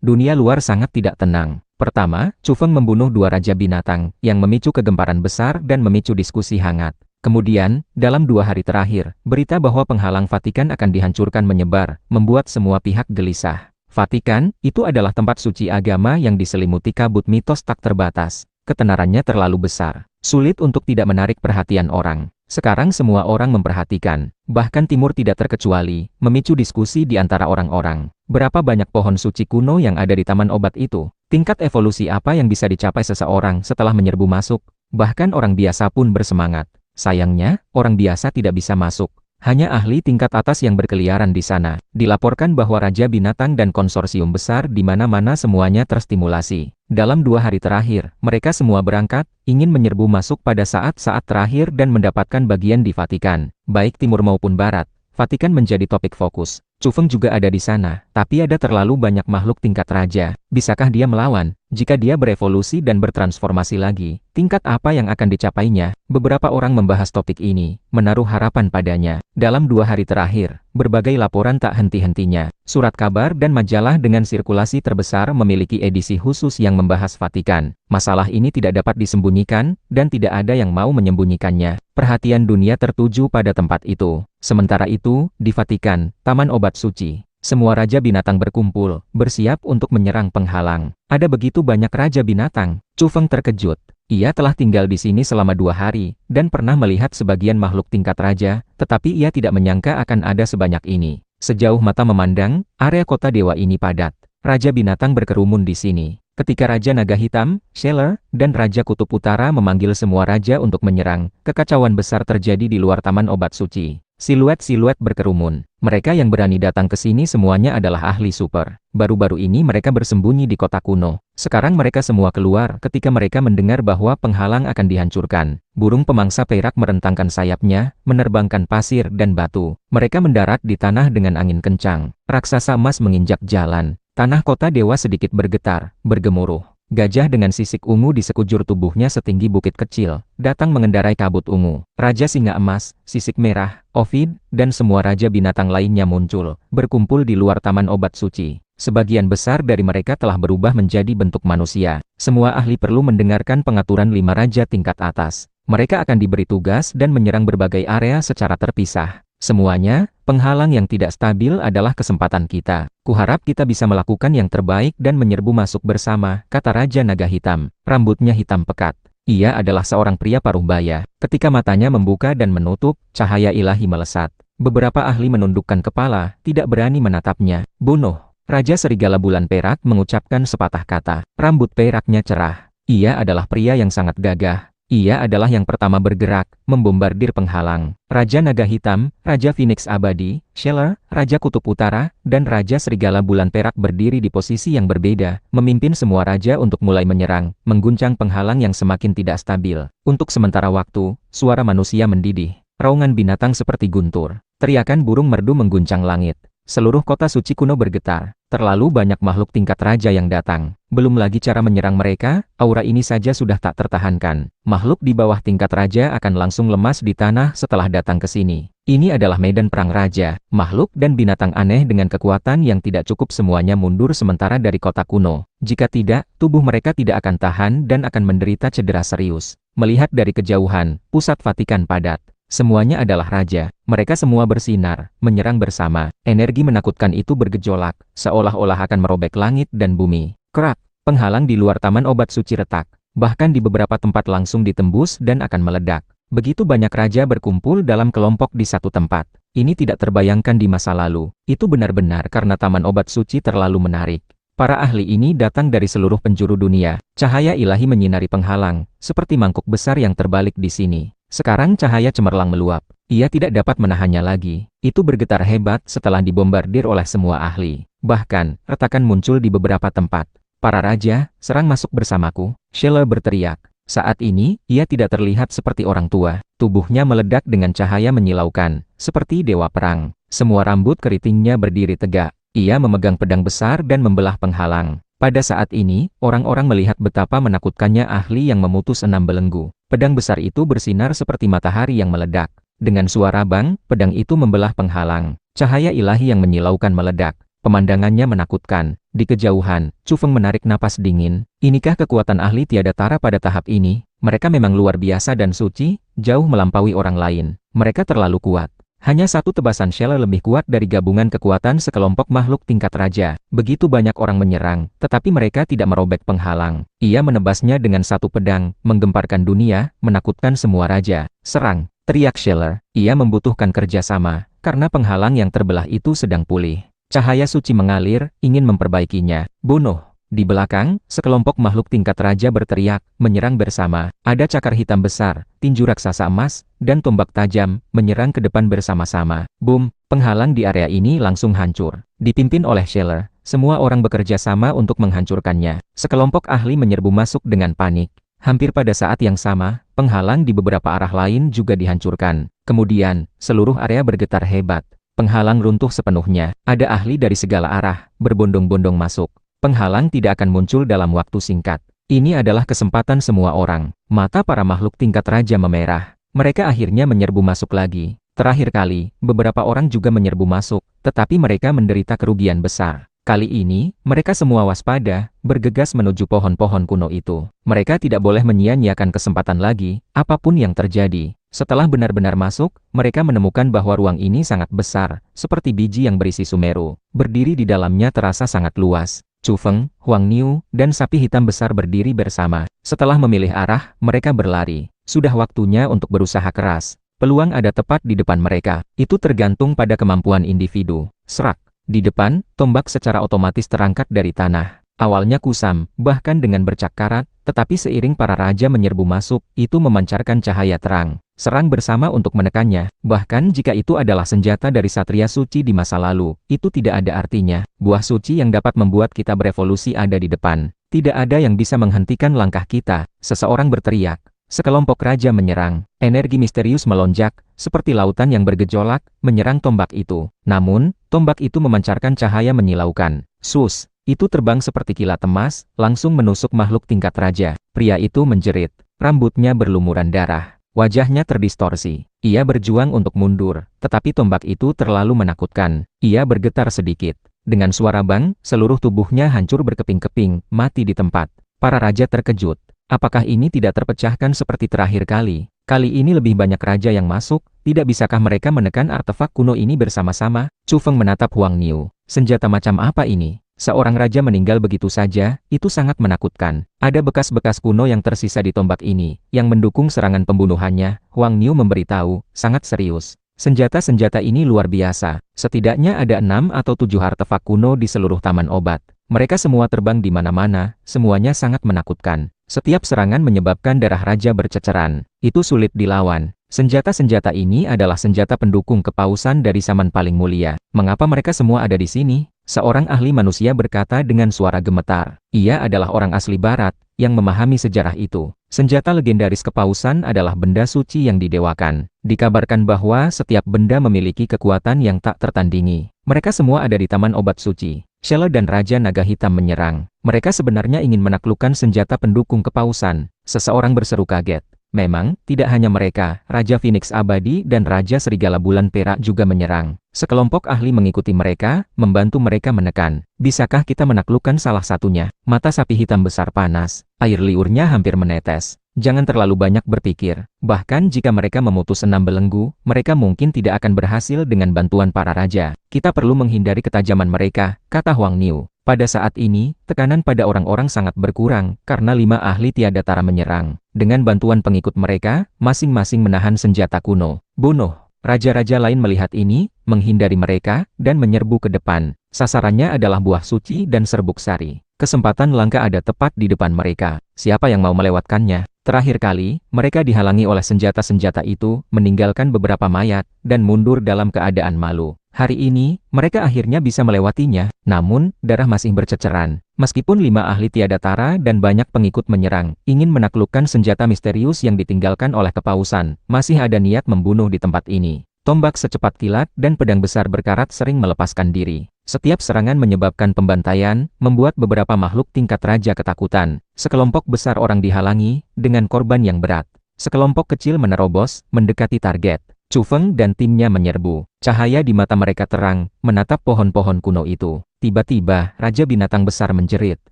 [SPEAKER 1] Dunia luar sangat tidak tenang. Pertama, Chu Feng membunuh 2 raja binatang, yang memicu kegemparan besar dan memicu diskusi hangat. Kemudian, dalam 2 hari terakhir, berita bahwa penghalang Vatikan akan dihancurkan menyebar, membuat semua pihak gelisah. Vatikan, itu adalah tempat suci agama yang diselimuti kabut mitos tak terbatas. Ketenarannya terlalu besar, sulit untuk tidak menarik perhatian orang. Sekarang semua orang memperhatikan, bahkan timur tidak terkecuali, memicu diskusi di antara orang-orang. Berapa banyak pohon suci kuno yang ada di taman obat itu? Tingkat evolusi apa yang bisa dicapai seseorang setelah menyerbu masuk? Bahkan orang biasa pun bersemangat. Sayangnya, orang biasa tidak bisa masuk. Hanya ahli tingkat atas yang berkeliaran di sana. Dilaporkan bahwa Raja Binatang dan konsorsium besar di mana-mana semuanya terstimulasi. Dalam 2 hari terakhir, mereka semua berangkat, ingin menyerbu masuk pada saat-saat terakhir dan mendapatkan bagian di Vatikan. Baik timur maupun barat, Vatikan menjadi topik fokus. Chu Feng juga ada di sana, tapi ada terlalu banyak makhluk tingkat raja. Bisakah dia melawan? Jika dia berevolusi dan bertransformasi lagi, tingkat apa yang akan dicapainya? Beberapa orang membahas topik ini, menaruh harapan padanya. Dalam 2 hari terakhir, berbagai laporan tak henti-hentinya. Surat kabar dan majalah dengan sirkulasi terbesar memiliki edisi khusus yang membahas Vatikan. Masalah ini tidak dapat disembunyikan, dan tidak ada yang mau menyembunyikannya. Perhatian dunia tertuju pada tempat itu. Sementara itu, di Vatikan, Taman Obat Suci, semua raja binatang berkumpul, bersiap untuk menyerang penghalang. Ada begitu banyak raja binatang. Chu Feng terkejut. Ia telah tinggal di sini selama 2 hari, dan pernah melihat sebagian makhluk tingkat raja, tetapi ia tidak menyangka akan ada sebanyak ini. Sejauh mata memandang, area kota dewa ini padat. Raja binatang berkerumun di sini. Ketika Raja Naga Hitam, Scheller, dan Raja Kutub Utara memanggil semua raja untuk menyerang, kekacauan besar terjadi di luar Taman Obat Suci. Siluet-siluet berkerumun. Mereka yang berani datang ke sini semuanya adalah ahli super. Baru-baru ini mereka bersembunyi di kota kuno. Sekarang mereka semua keluar ketika mereka mendengar bahwa penghalang akan dihancurkan. Burung pemangsa perak merentangkan sayapnya, menerbangkan pasir dan batu. Mereka mendarat di tanah dengan angin kencang. Raksasa emas menginjak jalan. Tanah kota dewa sedikit bergetar, bergemuruh. Gajah dengan sisik ungu di sekujur tubuhnya setinggi bukit kecil, datang mengendarai kabut ungu. Raja singa emas, sisik merah, Ovid, dan semua raja binatang lainnya muncul, berkumpul di luar Taman Obat Suci. Sebagian besar dari mereka telah berubah menjadi bentuk manusia. Semua ahli perlu mendengarkan pengaturan 5 raja tingkat atas. Mereka akan diberi tugas dan menyerang berbagai area secara terpisah. Semuanya, penghalang yang tidak stabil adalah kesempatan kita. Kuharap kita bisa melakukan yang terbaik dan menyerbu masuk bersama, kata Raja Naga Hitam. Rambutnya hitam pekat. Ia adalah seorang pria paruh baya. Ketika matanya membuka dan menutup, cahaya ilahi melesat. Beberapa ahli menundukkan kepala, tidak berani menatapnya. Bunuh. Raja Serigala Bulan Perak mengucapkan sepatah kata. Rambut peraknya cerah. Ia adalah pria yang sangat gagah. Ia adalah yang pertama bergerak, membombardir penghalang. Raja Naga Hitam, Raja Phoenix Abadi, Scheller, Raja Kutub Utara, dan Raja Serigala Bulan Perak berdiri di posisi yang berbeda, memimpin semua raja untuk mulai menyerang, mengguncang penghalang yang semakin tidak stabil. Untuk sementara waktu, suara manusia mendidih. Raungan binatang seperti guntur. Teriakan burung merdu mengguncang langit. Seluruh kota suci kuno bergetar. Terlalu banyak makhluk tingkat raja yang datang. Belum lagi cara menyerang mereka, aura ini saja sudah tak tertahankan. Makhluk di bawah tingkat raja akan langsung lemas di tanah setelah datang ke sini. Ini adalah medan perang raja. Makhluk dan binatang aneh dengan kekuatan yang tidak cukup semuanya mundur sementara dari kota kuno. Jika tidak, tubuh mereka tidak akan tahan dan akan menderita cedera serius. Melihat dari kejauhan, pusat Vatikan padat. Semuanya adalah raja. Mereka semua bersinar, menyerang bersama. Energi menakutkan itu bergejolak, seolah-olah akan merobek langit dan bumi. Kerak, penghalang di luar taman obat suci retak. Bahkan di beberapa tempat langsung ditembus dan akan meledak. Begitu banyak raja berkumpul dalam kelompok di satu tempat. Ini tidak terbayangkan di masa lalu. Itu benar-benar karena taman obat suci terlalu menarik. Para ahli ini datang dari seluruh penjuru dunia. Cahaya ilahi menyinari penghalang, seperti mangkuk besar yang terbalik di sini. Sekarang cahaya cemerlang meluap. Ia tidak dapat menahannya lagi. Itu bergetar hebat setelah dibombardir oleh semua ahli. Bahkan, retakan muncul di beberapa tempat. Para raja, serang masuk bersamaku. Sheila berteriak. Saat ini, ia tidak terlihat seperti orang tua. Tubuhnya meledak dengan cahaya menyilaukan, seperti dewa perang. Semua rambut keritingnya berdiri tegak. Ia memegang pedang besar dan membelah penghalang. Pada saat ini, orang-orang melihat betapa menakutkannya ahli yang memutus 6 belenggu. Pedang besar itu bersinar seperti matahari yang meledak. Dengan suara bang, pedang itu membelah penghalang. Cahaya ilahi yang menyilaukan meledak. Pemandangannya menakutkan. Di kejauhan, Chu Feng menarik napas dingin. Inikah kekuatan ahli tiada tara pada tahap ini? Mereka memang luar biasa dan suci, jauh melampaui orang lain. Mereka terlalu kuat. Hanya satu tebasan Sheila lebih kuat dari gabungan kekuatan sekelompok makhluk tingkat raja. Begitu banyak orang menyerang, tetapi mereka tidak merobek penghalang. Ia menebasnya dengan satu pedang, menggemparkan dunia, menakutkan semua raja. Serang, teriak Sheila. Ia membutuhkan kerjasama, karena penghalang yang terbelah itu sedang pulih. Cahaya suci mengalir, ingin memperbaikinya. Bunuh. Di belakang, sekelompok makhluk tingkat raja berteriak, menyerang bersama. Ada cakar hitam besar, tinju raksasa emas, dan tombak tajam, menyerang ke depan bersama-sama. Boom! Penghalang di area ini langsung hancur. Dipimpin oleh Sheila, semua orang bekerja sama untuk menghancurkannya. Sekelompok ahli menyerbu masuk dengan panik. Hampir pada saat yang sama, penghalang di beberapa arah lain juga dihancurkan. Kemudian, seluruh area bergetar hebat. Penghalang runtuh sepenuhnya. Ada ahli dari segala arah, berbondong-bondong masuk. Penghalang tidak akan muncul dalam waktu singkat. Ini adalah kesempatan semua orang. Mata para makhluk tingkat raja memerah. Mereka akhirnya menyerbu masuk lagi. Terakhir kali, beberapa orang juga menyerbu masuk, tetapi mereka menderita kerugian besar. Kali ini, mereka semua waspada, bergegas menuju pohon-pohon kuno itu. Mereka tidak boleh menyia-nyiakan kesempatan lagi, apapun yang terjadi. Setelah benar-benar masuk, mereka menemukan bahwa ruang ini sangat besar, seperti biji yang berisi Sumeru. Berdiri di dalamnya terasa sangat luas. Chu Feng, Huang Niu, dan sapi hitam besar berdiri bersama. Setelah memilih arah, mereka berlari. Sudah waktunya untuk berusaha keras. Peluang ada tepat di depan mereka. Itu tergantung pada kemampuan individu. Serak. Di depan, tombak secara otomatis terangkat dari tanah. Awalnya kusam, bahkan dengan bercak karat, tetapi seiring para raja menyerbu masuk, itu memancarkan cahaya terang. Serang bersama untuk menekannya. Bahkan jika itu adalah senjata dari satria suci di masa lalu, itu tidak ada artinya. Buah suci yang dapat membuat kita berevolusi ada di depan. Tidak ada yang bisa menghentikan langkah kita. Seseorang berteriak. Sekelompok raja menyerang. Energi misterius melonjak, seperti lautan yang bergejolak, menyerang tombak itu. Namun, tombak itu memancarkan cahaya menyilaukan. Sus! Itu terbang seperti kilat emas, langsung menusuk makhluk tingkat raja. Pria itu menjerit. Rambutnya berlumuran darah. Wajahnya terdistorsi. Ia berjuang untuk mundur, tetapi tombak itu terlalu menakutkan. Ia bergetar sedikit. Dengan suara bang, seluruh tubuhnya hancur berkeping-keping, mati di tempat. Para raja terkejut. Apakah ini tidak terpecahkan seperti terakhir kali? Kali ini lebih banyak raja yang masuk, tidak bisakah mereka menekan artefak kuno ini bersama-sama? Chu Feng menatap Huang Niu. Senjata macam apa ini? Seorang raja meninggal begitu saja, itu sangat menakutkan. Ada bekas-bekas kuno yang tersisa di tombak ini, yang mendukung serangan pembunuhannya. Huang Niu memberitahu, sangat serius. Senjata-senjata ini luar biasa. Setidaknya ada 6 atau 7 artefak kuno di seluruh taman obat. Mereka semua terbang di mana-mana, semuanya sangat menakutkan. Setiap serangan menyebabkan darah raja berceceran. Itu sulit dilawan. Senjata-senjata ini adalah senjata pendukung kepausan dari zaman paling mulia. Mengapa mereka semua ada di sini? Seorang ahli manusia berkata dengan suara gemetar. Ia adalah orang asli barat, yang memahami sejarah itu. Senjata legendaris kepausan adalah benda suci yang didewakan. Dikabarkan bahwa setiap benda memiliki kekuatan yang tak tertandingi. Mereka semua ada di Taman Obat Suci. Shella dan Raja Naga Hitam menyerang. Mereka sebenarnya ingin menaklukkan senjata pendukung kepausan. Seseorang berseru kaget. Memang, tidak hanya mereka, Raja Phoenix Abadi dan Raja Serigala Bulan Perak juga menyerang. Sekelompok ahli mengikuti mereka, membantu mereka menekan. Bisakah kita menaklukkan salah satunya? Mata sapi hitam besar panas, air liurnya hampir menetes. Jangan terlalu banyak berpikir. Bahkan jika mereka memutus 6 belenggu, mereka mungkin tidak akan berhasil dengan bantuan para raja. Kita perlu menghindari ketajaman mereka, kata Huang Niu. Pada saat ini, tekanan pada orang-orang sangat berkurang, karena 5 ahli tiada tara menyerang. Dengan bantuan pengikut mereka, masing-masing menahan senjata kuno. Bunuh! Raja-raja lain melihat ini, menghindari mereka, dan menyerbu ke depan. Sasarannya adalah buah suci dan serbuk sari. Kesempatan langka ada tepat di depan mereka. Siapa yang mau melewatkannya? Terakhir kali, mereka dihalangi oleh senjata-senjata itu, meninggalkan beberapa mayat, dan mundur dalam keadaan malu. Hari ini, mereka akhirnya bisa melewatinya, namun, darah masih berceceran. Meskipun 5 ahli tiada tara dan banyak pengikut menyerang, ingin menaklukkan senjata misterius yang ditinggalkan oleh kepausan, masih ada niat membunuh di tempat ini. Tombak secepat kilat dan pedang besar berkarat sering melepaskan diri. Setiap serangan menyebabkan pembantaian, membuat beberapa makhluk tingkat raja ketakutan. Sekelompok besar orang dihalangi, dengan korban yang berat. Sekelompok kecil menerobos, mendekati target. Chu Feng dan timnya menyerbu. Cahaya di mata mereka terang, menatap pohon-pohon kuno itu. Tiba-tiba, Raja Binatang Besar menjerit.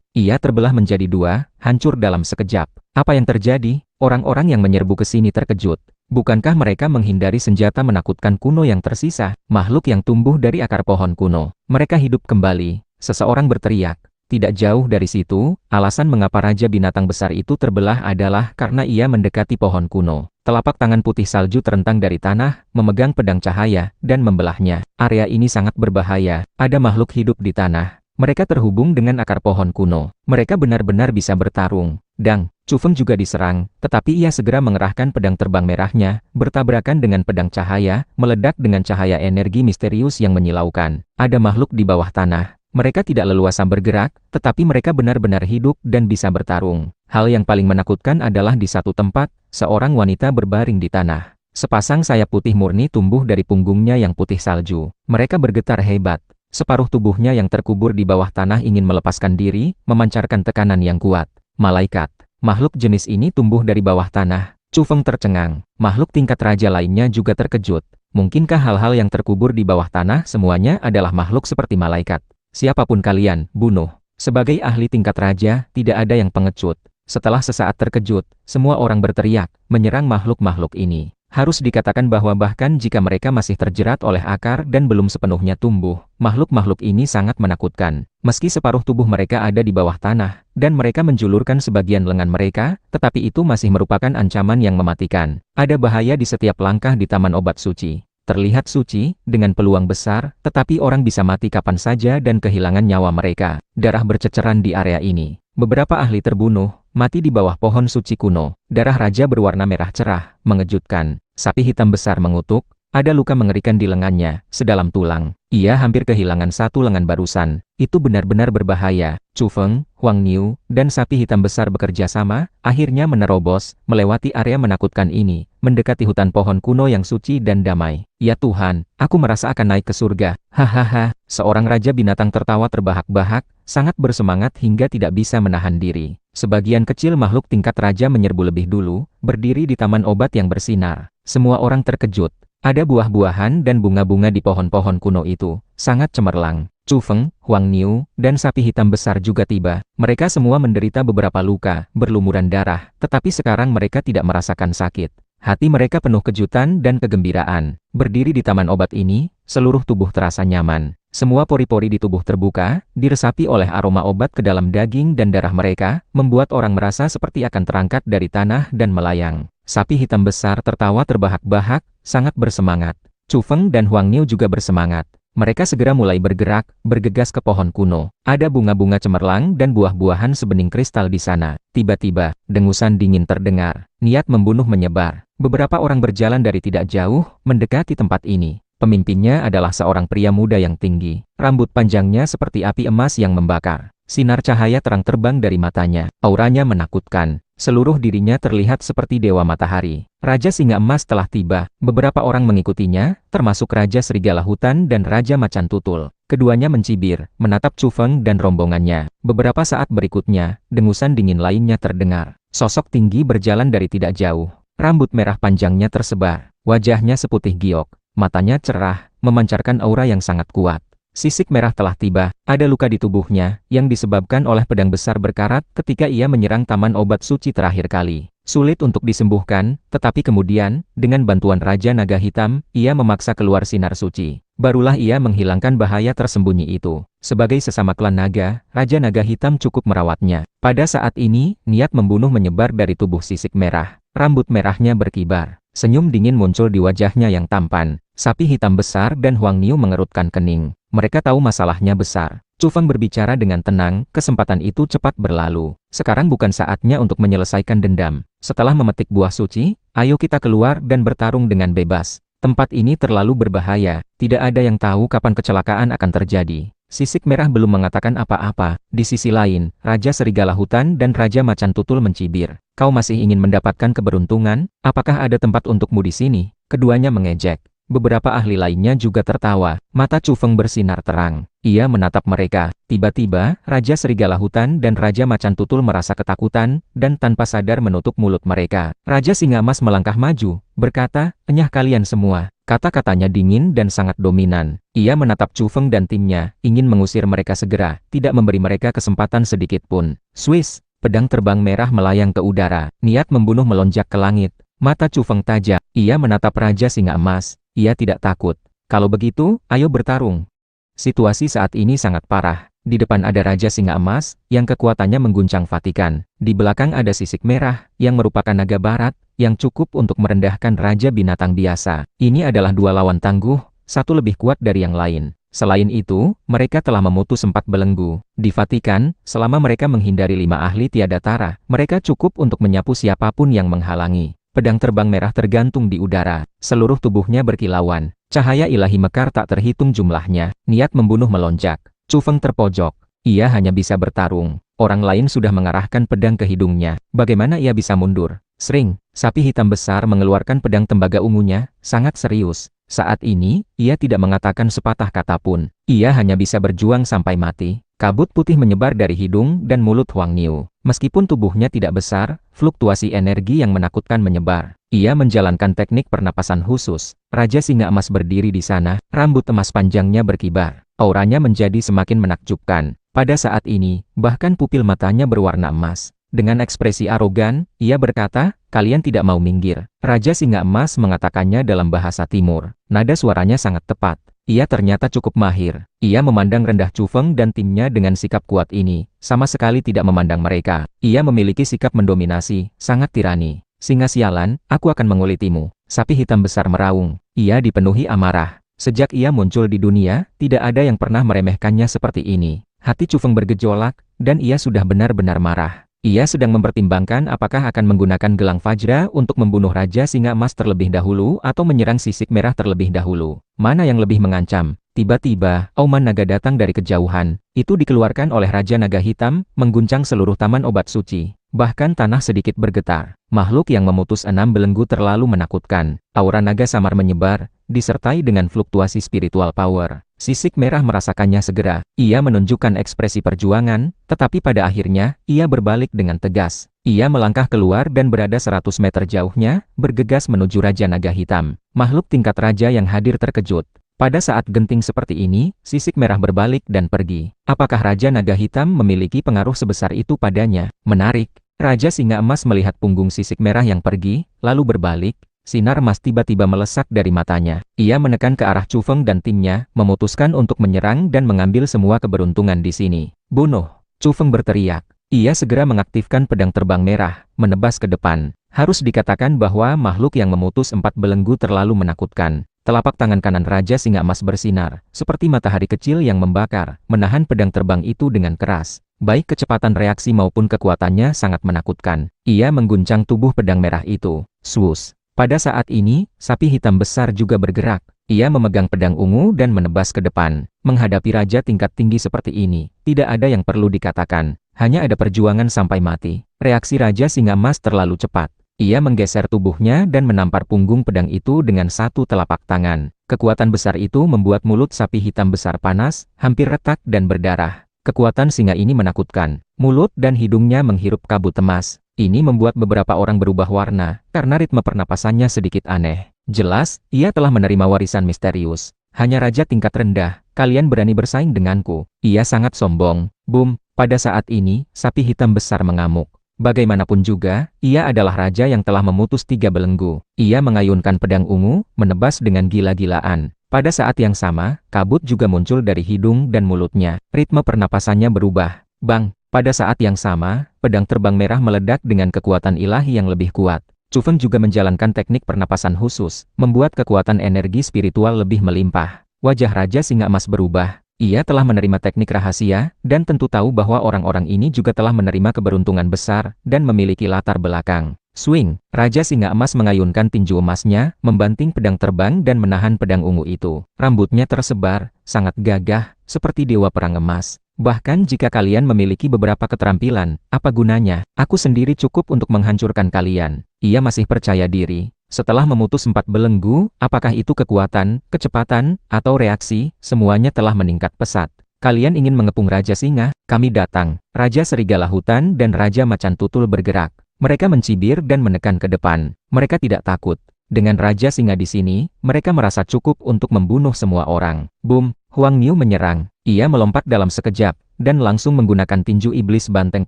[SPEAKER 1] Ia terbelah menjadi 2, hancur dalam sekejap. Apa yang terjadi? Orang-orang yang menyerbu ke sini terkejut. Bukankah mereka menghindari senjata menakutkan kuno yang tersisa? Makhluk yang tumbuh dari akar pohon kuno. Mereka hidup kembali. Seseorang berteriak. Tidak jauh dari situ, alasan mengapa Raja Binatang Besar itu terbelah adalah karena ia mendekati pohon kuno. Telapak tangan putih salju terentang dari tanah, memegang pedang cahaya, dan membelahnya. Area ini sangat berbahaya. Ada makhluk hidup di tanah. Mereka terhubung dengan akar pohon kuno. Mereka benar-benar bisa bertarung. Dang, Chu Feng juga diserang, tetapi ia segera mengerahkan pedang terbang merahnya, bertabrakan dengan pedang cahaya, meledak dengan cahaya energi misterius yang menyilaukan. Ada makhluk di bawah tanah. Mereka tidak leluasa bergerak, tetapi mereka benar-benar hidup dan bisa bertarung. Hal yang paling menakutkan adalah di satu tempat, seorang wanita berbaring di tanah. Sepasang sayap putih murni tumbuh dari punggungnya yang putih salju. Mereka bergetar hebat. Separuh tubuhnya yang terkubur di bawah tanah ingin melepaskan diri, memancarkan tekanan yang kuat. Malaikat. Makhluk jenis ini tumbuh dari bawah tanah. Chu Feng tercengang. Makhluk tingkat raja lainnya juga terkejut. Mungkinkah hal-hal yang terkubur di bawah tanah semuanya adalah makhluk seperti malaikat? Siapapun kalian, bunuh. Sebagai ahli tingkat raja, tidak ada yang pengecut. Setelah sesaat terkejut, semua orang berteriak, menyerang makhluk-makhluk ini. Harus dikatakan bahwa bahkan jika mereka masih terjerat oleh akar dan belum sepenuhnya tumbuh, makhluk-makhluk ini sangat menakutkan. Meski separuh tubuh mereka ada di bawah tanah, dan mereka menjulurkan sebagian lengan mereka, tetapi itu masih merupakan ancaman yang mematikan. Ada bahaya di setiap langkah di Taman Obat Suci. Terlihat suci, dengan peluang besar, tetapi orang bisa mati kapan saja dan kehilangan nyawa mereka. Darah berceceran di area ini. Beberapa ahli terbunuh, mati di bawah pohon suci kuno. Darah raja berwarna merah cerah, mengejutkan. Sapi hitam besar mengutuk, ada luka mengerikan di lengannya, sedalam tulang. Ia hampir kehilangan satu lengan barusan. Itu benar-benar berbahaya. Chu Feng, Huang Niu, dan sapi hitam besar bekerja sama, akhirnya menerobos, melewati area menakutkan ini, mendekati hutan pohon kuno yang suci dan damai. Ya Tuhan, aku merasa akan naik ke surga. Hahaha, seorang raja binatang tertawa terbahak-bahak, sangat bersemangat hingga tidak bisa menahan diri. Sebagian kecil makhluk tingkat raja menyerbu lebih dulu, berdiri di taman obat yang bersinar. Semua orang terkejut. Ada buah-buahan dan bunga-bunga di pohon-pohon kuno itu, sangat cemerlang. Chu Feng, Huang Niu, dan sapi hitam besar juga tiba. Mereka semua menderita beberapa luka, berlumuran darah, tetapi sekarang mereka tidak merasakan sakit. Hati mereka penuh kejutan dan kegembiraan. Berdiri di taman obat ini, seluruh tubuh terasa nyaman. Semua pori-pori di tubuh terbuka, diresapi oleh aroma obat ke dalam daging dan darah mereka, membuat orang merasa seperti akan terangkat dari tanah dan melayang. Sapi hitam besar tertawa terbahak-bahak, sangat bersemangat. Chu Feng dan Huang Niu juga bersemangat. Mereka segera mulai bergerak, bergegas ke pohon kuno. Ada bunga-bunga cemerlang dan buah-buahan sebening kristal di sana. Tiba-tiba, dengusan dingin terdengar. Niat membunuh menyebar. Beberapa orang berjalan dari tidak jauh, mendekati tempat ini. Pemimpinnya adalah seorang pria muda yang tinggi. Rambut panjangnya seperti api emas yang membakar. Sinar cahaya terang terbang dari matanya. Auranya menakutkan. Seluruh dirinya terlihat seperti dewa matahari. Raja Singa Emas telah tiba. Beberapa orang mengikutinya, termasuk Raja Serigala Hutan dan Raja Macan Tutul. Keduanya mencibir, menatap Chu Feng dan rombongannya. Beberapa saat berikutnya, dengusan dingin lainnya terdengar. Sosok tinggi berjalan dari tidak jauh. Rambut merah panjangnya tersebar. Wajahnya seputih giok. Matanya cerah, memancarkan aura yang sangat kuat. Sisik merah telah tiba, ada luka di tubuhnya, yang disebabkan oleh pedang besar berkarat ketika ia menyerang taman obat suci terakhir kali. Sulit untuk disembuhkan, tetapi kemudian, dengan bantuan Raja Naga Hitam, ia memaksa keluar sinar suci. Barulah ia menghilangkan bahaya tersembunyi itu. Sebagai sesama klan naga, Raja Naga Hitam cukup merawatnya. Pada saat ini, niat membunuh menyebar dari tubuh sisik merah. Rambut merahnya berkibar. Senyum dingin muncul di wajahnya yang tampan. Sapi hitam besar dan Huang Niu mengerutkan kening. Mereka tahu masalahnya besar. Chu Feng berbicara dengan tenang, kesempatan itu cepat berlalu. Sekarang bukan saatnya untuk menyelesaikan dendam. Setelah memetik buah suci, ayo kita keluar dan bertarung dengan bebas. Tempat ini terlalu berbahaya, tidak ada yang tahu kapan kecelakaan akan terjadi. Sisik merah belum mengatakan apa-apa. Di sisi lain, Raja Serigala Hutan dan Raja Macan Tutul mencibir. Kau masih ingin mendapatkan keberuntungan? Apakah ada tempat untukmu di sini? Keduanya mengejek. Beberapa ahli lainnya juga tertawa. Mata Chu Feng bersinar terang. Ia menatap mereka. Tiba-tiba, Raja Serigala Hutan dan Raja Macan Tutul merasa ketakutan, dan tanpa sadar menutup mulut mereka. Raja Singa Emas melangkah maju, berkata, "Enyah kalian semua." Kata-katanya dingin dan sangat dominan. Ia menatap Chu Feng dan timnya, ingin mengusir mereka segera, tidak memberi mereka kesempatan sedikit pun. Swiss, pedang terbang merah melayang ke udara. Niat membunuh melonjak ke langit. Mata Chu Feng tajam. Ia menatap Raja Singa Emas. Ia tidak takut. Kalau begitu, ayo bertarung. Situasi saat ini sangat parah. Di depan ada Raja Singa Emas, yang kekuatannya mengguncang Vatikan. Di belakang ada Sisik Merah, yang merupakan naga barat, yang cukup untuk merendahkan Raja Binatang biasa. Ini adalah dua lawan tangguh, satu lebih kuat dari yang lain. Selain itu, mereka telah memutus 4 belenggu. Di Vatikan, selama mereka menghindari 5 ahli tiada tara, mereka cukup untuk menyapu siapapun yang menghalangi. Pedang terbang merah tergantung di udara. Seluruh tubuhnya berkilauan. Cahaya ilahi mekar tak terhitung jumlahnya. Niat membunuh melonjak. Chu Feng terpojok. Ia hanya bisa bertarung. Orang lain sudah mengarahkan pedang ke hidungnya. Bagaimana ia bisa mundur? Sering, sapi hitam besar mengeluarkan pedang tembaga ungunya, sangat serius. Saat ini, ia tidak mengatakan sepatah kata pun. Ia hanya bisa berjuang sampai mati. Kabut putih menyebar dari hidung dan mulut Huang Niu. Meskipun tubuhnya tidak besar, fluktuasi energi yang menakutkan menyebar. Ia menjalankan teknik pernapasan khusus. Raja Singa Emas berdiri di sana, rambut emas panjangnya berkibar. Auranya menjadi semakin menakjubkan. Pada saat ini, bahkan pupil matanya berwarna emas. Dengan ekspresi arogan, ia berkata, "Kalian tidak mau minggir." Raja Singa Emas mengatakannya dalam bahasa Timur. Nada suaranya sangat tepat. Ia ternyata cukup mahir. Ia memandang rendah Chu Feng dan timnya dengan sikap kuat ini, sama sekali tidak memandang mereka. Ia memiliki sikap mendominasi, sangat tirani. "Singa sialan, aku akan mengulitimu." Sapi hitam besar meraung. Ia dipenuhi amarah. Sejak ia muncul di dunia, tidak ada yang pernah meremehkannya seperti ini. Hati Chu Feng bergejolak, dan ia sudah benar-benar marah. Ia sedang mempertimbangkan apakah akan menggunakan gelang Vajra untuk membunuh Raja Singa Emas terlebih dahulu atau menyerang Sisik Merah terlebih dahulu. Mana yang lebih mengancam? Tiba-tiba, auman naga datang dari kejauhan. Itu dikeluarkan oleh Raja Naga Hitam, mengguncang seluruh taman obat suci. Bahkan tanah sedikit bergetar. Makhluk yang memutus 6 belenggu terlalu menakutkan. Aura naga samar menyebar, disertai dengan fluktuasi spiritual power. Sisik Merah merasakannya segera. Ia menunjukkan ekspresi perjuangan, tetapi pada akhirnya, ia berbalik dengan tegas. Ia melangkah keluar dan berada 100 meter jauhnya, bergegas menuju Raja Naga Hitam. Makhluk tingkat raja yang hadir terkejut. Pada saat genting seperti ini, Sisik Merah berbalik dan pergi. Apakah Raja Naga Hitam memiliki pengaruh sebesar itu padanya? Menarik. Raja Singa Emas melihat punggung Sisik Merah yang pergi, lalu berbalik. Sinar emas tiba-tiba melesak dari matanya. Ia menekan ke arah Chu Feng dan timnya, memutuskan untuk menyerang dan mengambil semua keberuntungan di sini. "Bunuh!" Chu Feng berteriak. Ia segera mengaktifkan pedang terbang merah, menebas ke depan. Harus dikatakan bahwa makhluk yang memutus 4 belenggu terlalu menakutkan. Telapak tangan kanan Raja Singa Emas bersinar, seperti matahari kecil yang membakar, menahan pedang terbang itu dengan keras. Baik kecepatan reaksi maupun kekuatannya sangat menakutkan. Ia mengguncang tubuh pedang merah itu. Swoosh! Pada saat ini, sapi hitam besar juga bergerak. Ia memegang pedang ungu dan menebas ke depan. Menghadapi raja tingkat tinggi seperti ini, tidak ada yang perlu dikatakan. Hanya ada perjuangan sampai mati. Reaksi Raja Singa Emas terlalu cepat. Ia menggeser tubuhnya dan menampar punggung pedang itu dengan satu telapak tangan. Kekuatan besar itu membuat mulut sapi hitam besar panas, hampir retak dan berdarah. Kekuatan singa ini menakutkan. Mulut dan hidungnya menghirup kabut emas. Ini membuat beberapa orang berubah warna, karena ritme pernapasannya sedikit aneh. Jelas, ia telah menerima warisan misterius. Hanya raja tingkat rendah, kalian berani bersaing denganku. Ia sangat sombong. Boom! Pada saat ini, sapi hitam besar mengamuk. Bagaimanapun juga, ia adalah raja yang telah memutus 3 belenggu. Ia mengayunkan pedang ungu, menebas dengan gila-gilaan. Pada saat yang sama, kabut juga muncul dari hidung dan mulutnya. Ritme pernapasannya berubah. Bang! Pada saat yang sama, pedang terbang merah meledak dengan kekuatan ilahi yang lebih kuat. Chu Feng juga menjalankan teknik pernapasan khusus, membuat kekuatan energi spiritual lebih melimpah. Wajah Raja Singa Emas berubah. Ia telah menerima teknik rahasia, dan tentu tahu bahwa orang-orang ini juga telah menerima keberuntungan besar, dan memiliki latar belakang. Swing! Raja Singa Emas mengayunkan tinju emasnya, membanting pedang terbang dan menahan pedang ungu itu. Rambutnya tersebar, sangat gagah, seperti dewa perang emas. Bahkan jika kalian memiliki beberapa keterampilan, apa gunanya? Aku sendiri cukup untuk menghancurkan kalian. Ia masih percaya diri. Setelah memutus 4 belenggu, apakah itu kekuatan, kecepatan, atau reaksi, semuanya telah meningkat pesat. Kalian ingin mengepung Raja Singa? Kami datang. Raja Serigala Hutan dan Raja Macan Tutul bergerak. Mereka mencibir dan menekan ke depan. Mereka tidak takut. Dengan Raja Singa di sini, mereka merasa cukup untuk membunuh semua orang. Boom! Huang Niu menyerang. Ia melompat dalam sekejap, dan langsung menggunakan tinju iblis banteng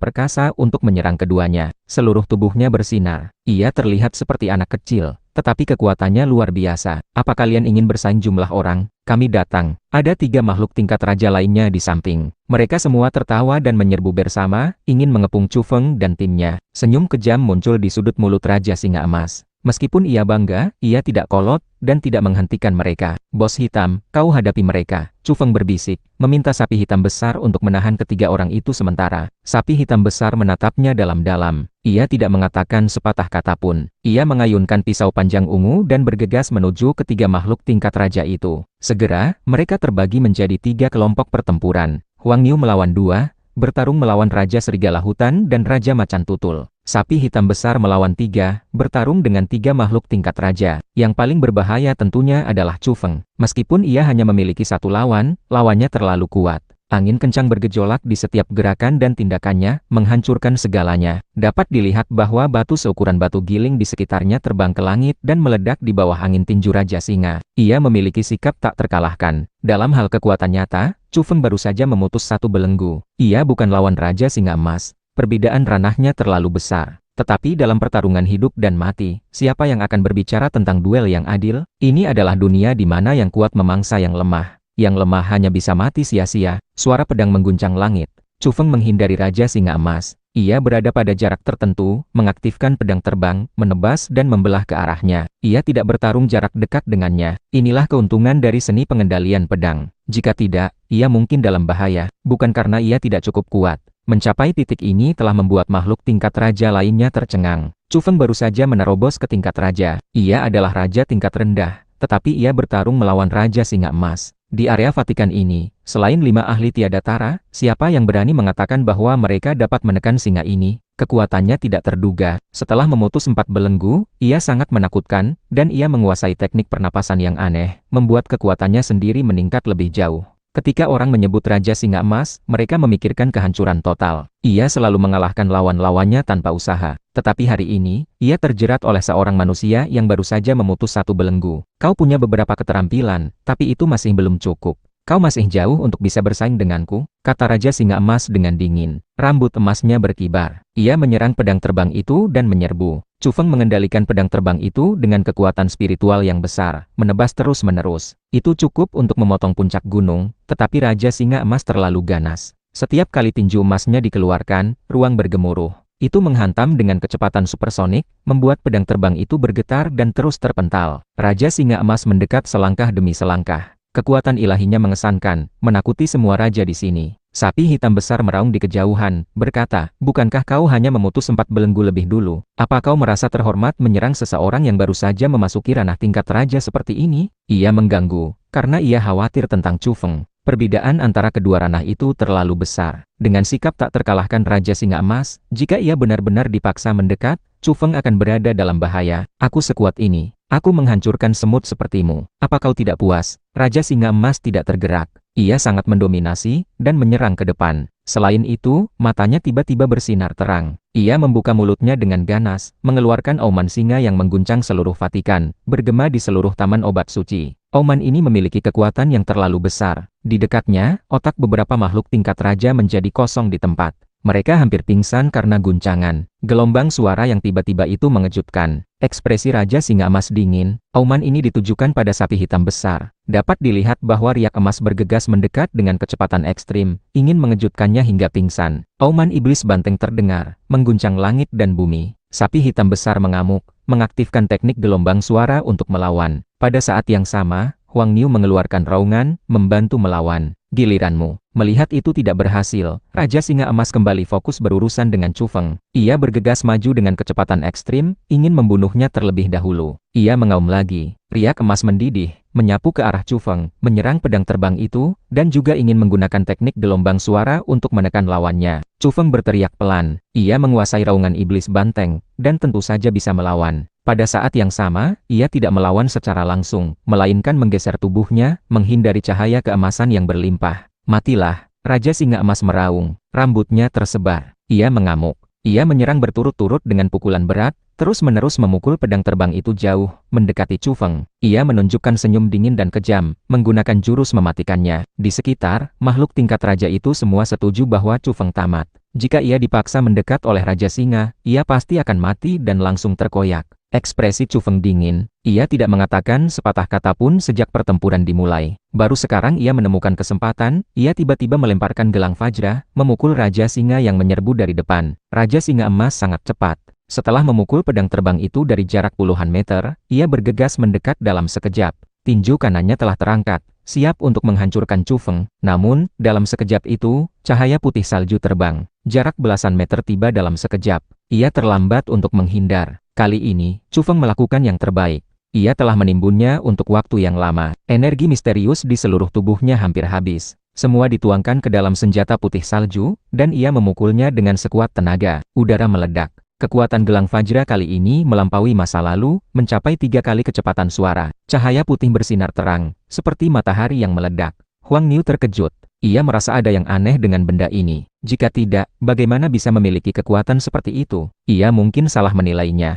[SPEAKER 1] perkasa untuk menyerang keduanya. Seluruh tubuhnya bersinar. Ia terlihat seperti anak kecil, tetapi kekuatannya luar biasa. Apa kalian ingin bersaing jumlah orang? Kami datang. Ada 3 makhluk tingkat raja lainnya di samping. Mereka semua tertawa dan menyerbu bersama, ingin mengepung Chu Feng dan timnya. Senyum kejam muncul di sudut mulut Raja Singa Emas. Meskipun ia bangga, ia tidak kolot, dan tidak menghentikan mereka. Bos hitam, kau hadapi mereka. Chu Feng berbisik, meminta sapi hitam besar untuk menahan ketiga orang itu sementara. Sapi hitam besar menatapnya dalam-dalam. Ia tidak mengatakan sepatah kata pun. Ia mengayunkan pisau panjang ungu dan bergegas menuju ketiga makhluk tingkat raja itu. Segera, mereka terbagi menjadi 3 kelompok pertempuran. Huang Niu melawan 2, bertarung melawan Raja Serigala Hutan dan Raja Macan Tutul. Sapi hitam besar melawan 3, bertarung dengan 3 makhluk tingkat raja. Yang paling berbahaya tentunya adalah Chu Feng. Meskipun ia hanya memiliki 1 lawan, lawannya terlalu kuat. Angin kencang bergejolak di setiap gerakan dan tindakannya, menghancurkan segalanya. Dapat dilihat bahwa batu seukuran batu giling di sekitarnya terbang ke langit dan meledak di bawah angin tinju Raja Singa. Ia memiliki sikap tak terkalahkan. Dalam hal kekuatan nyata, Chu Feng baru saja memutus 1 belenggu. Ia bukan lawan Raja Singa Emas. Perbedaan ranahnya terlalu besar. Tetapi dalam pertarungan hidup dan mati, siapa yang akan berbicara tentang duel yang adil? Ini adalah dunia di mana yang kuat memangsa yang lemah. Yang lemah hanya bisa mati sia-sia. Suara pedang mengguncang langit. Chu Feng menghindari Raja Singa Emas. Ia berada pada jarak tertentu, mengaktifkan pedang terbang, menebas dan membelah ke arahnya. Ia tidak bertarung jarak dekat dengannya. Inilah keuntungan dari seni pengendalian pedang. Jika tidak, ia mungkin dalam bahaya. Bukan karena ia tidak cukup kuat. Mencapai titik ini telah membuat makhluk tingkat raja lainnya tercengang. Chu Feng baru saja menerobos ke tingkat raja. Ia adalah raja tingkat rendah, tetapi ia bertarung melawan Raja Singa Emas. Di area Vatikan ini, selain 5 ahli tiada tara, siapa yang berani mengatakan bahwa mereka dapat menekan singa ini? Kekuatannya tidak terduga. Setelah memutus 4 belenggu, ia sangat menakutkan, dan ia menguasai teknik pernapasan yang aneh, membuat kekuatannya sendiri meningkat lebih jauh. Ketika orang menyebut Raja Singa Emas, mereka memikirkan kehancuran total. Ia selalu mengalahkan lawan-lawannya tanpa usaha. Tetapi hari ini, ia terjerat oleh seorang manusia yang baru saja memutus 1 belenggu. Kau punya beberapa keterampilan, tapi itu masih belum cukup. Kau masih jauh untuk bisa bersaing denganku, kata Raja Singa Emas dengan dingin. Rambut emasnya berkibar. Ia menyerang pedang terbang itu dan menyerbu. Chu Feng mengendalikan pedang terbang itu dengan kekuatan spiritual yang besar, menebas terus-menerus. Itu cukup untuk memotong puncak gunung, tetapi Raja Singa Emas terlalu ganas. Setiap kali tinju emasnya dikeluarkan, ruang bergemuruh. Itu menghantam dengan kecepatan supersonik, membuat pedang terbang itu bergetar dan terus terpental. Raja Singa Emas mendekat selangkah demi selangkah. Kekuatan ilahinya mengesankan, menakuti semua raja di sini. Sapi hitam besar meraung di kejauhan, berkata, bukankah kau hanya memutus 4 belenggu lebih dulu? Apa kau merasa terhormat menyerang seseorang yang baru saja memasuki ranah tingkat raja seperti ini? Ia mengganggu, karena ia khawatir tentang Chu Feng. Perbedaan antara kedua ranah itu terlalu besar. Dengan sikap tak terkalahkan Raja Singa Emas, jika ia benar-benar dipaksa mendekat, Chu Feng akan berada dalam bahaya. Aku sekuat ini. Aku menghancurkan semut sepertimu. Apa kau tidak puas? Raja Singa Emas tidak tergerak. Ia sangat mendominasi dan menyerang ke depan. Selain itu, matanya tiba-tiba bersinar terang. Ia membuka mulutnya dengan ganas, mengeluarkan auman singa yang mengguncang seluruh Vatikan, bergema di seluruh taman obat suci. Auman ini memiliki kekuatan yang terlalu besar. Di dekatnya, otak beberapa makhluk tingkat raja menjadi kosong di tempat. Mereka hampir pingsan karena guncangan. Gelombang suara yang tiba-tiba itu mengejutkan. Ekspresi Raja Singa Emas dingin. Auman ini ditujukan pada sapi hitam besar. Dapat dilihat bahwa riak emas bergegas mendekat dengan kecepatan ekstrim, ingin mengejutkannya hingga pingsan. Auman iblis banteng terdengar, mengguncang langit dan bumi. Sapi hitam besar mengamuk, mengaktifkan teknik gelombang suara untuk melawan. Pada saat yang sama, Huang Niu mengeluarkan raungan, membantu melawan. Giliranmu. Melihat itu tidak berhasil, Raja Singa Emas kembali fokus berurusan dengan Chu Feng. Ia bergegas maju dengan kecepatan ekstrim, ingin membunuhnya terlebih dahulu. Ia mengaum lagi. Riak emas mendidih, menyapu ke arah Chu Feng, menyerang pedang terbang itu, dan juga ingin menggunakan teknik gelombang suara untuk menekan lawannya. Chu Feng berteriak pelan. Ia menguasai raungan iblis banteng, dan tentu saja bisa melawan. Pada saat yang sama, ia tidak melawan secara langsung, melainkan menggeser tubuhnya, menghindari cahaya keemasan yang berlimpah. Matilah, Raja Singa Emas meraung, rambutnya tersebar. Ia mengamuk. Ia menyerang berturut-turut dengan pukulan berat, terus-menerus memukul pedang terbang itu jauh, mendekati Chu Feng. Ia menunjukkan senyum dingin dan kejam, menggunakan jurus mematikannya. Di sekitar, makhluk tingkat raja itu semua setuju bahwa Chu Feng tamat. Jika ia dipaksa mendekat oleh Raja Singa, ia pasti akan mati dan langsung terkoyak. Ekspresi Chu Feng dingin. Ia tidak mengatakan sepatah kata pun sejak pertempuran dimulai. Baru sekarang ia menemukan kesempatan, ia tiba-tiba melemparkan gelang Fajra, memukul Raja Singa yang menyerbu dari depan. Raja Singa Emas sangat cepat. Setelah memukul pedang terbang itu dari jarak puluhan meter, ia bergegas mendekat dalam sekejap. Tinju kanannya telah terangkat, siap untuk menghancurkan Chu Feng. Namun, dalam sekejap itu, cahaya putih salju terbang. Jarak belasan meter tiba dalam sekejap. Ia terlambat untuk menghindar. Kali ini, Chu Feng melakukan yang terbaik. Ia telah menimbunnya untuk waktu yang lama. Energi misterius di seluruh tubuhnya hampir habis. Semua dituangkan ke dalam senjata putih salju, dan ia memukulnya dengan sekuat tenaga. Udara meledak. Kekuatan gelang Fajra kali ini melampaui masa lalu, mencapai 3 kali kecepatan suara. Cahaya putih bersinar terang, seperti matahari yang meledak. Huang Niu terkejut. Ia merasa ada yang aneh dengan benda ini. Jika tidak, bagaimana bisa memiliki kekuatan seperti itu? Ia mungkin salah menilainya.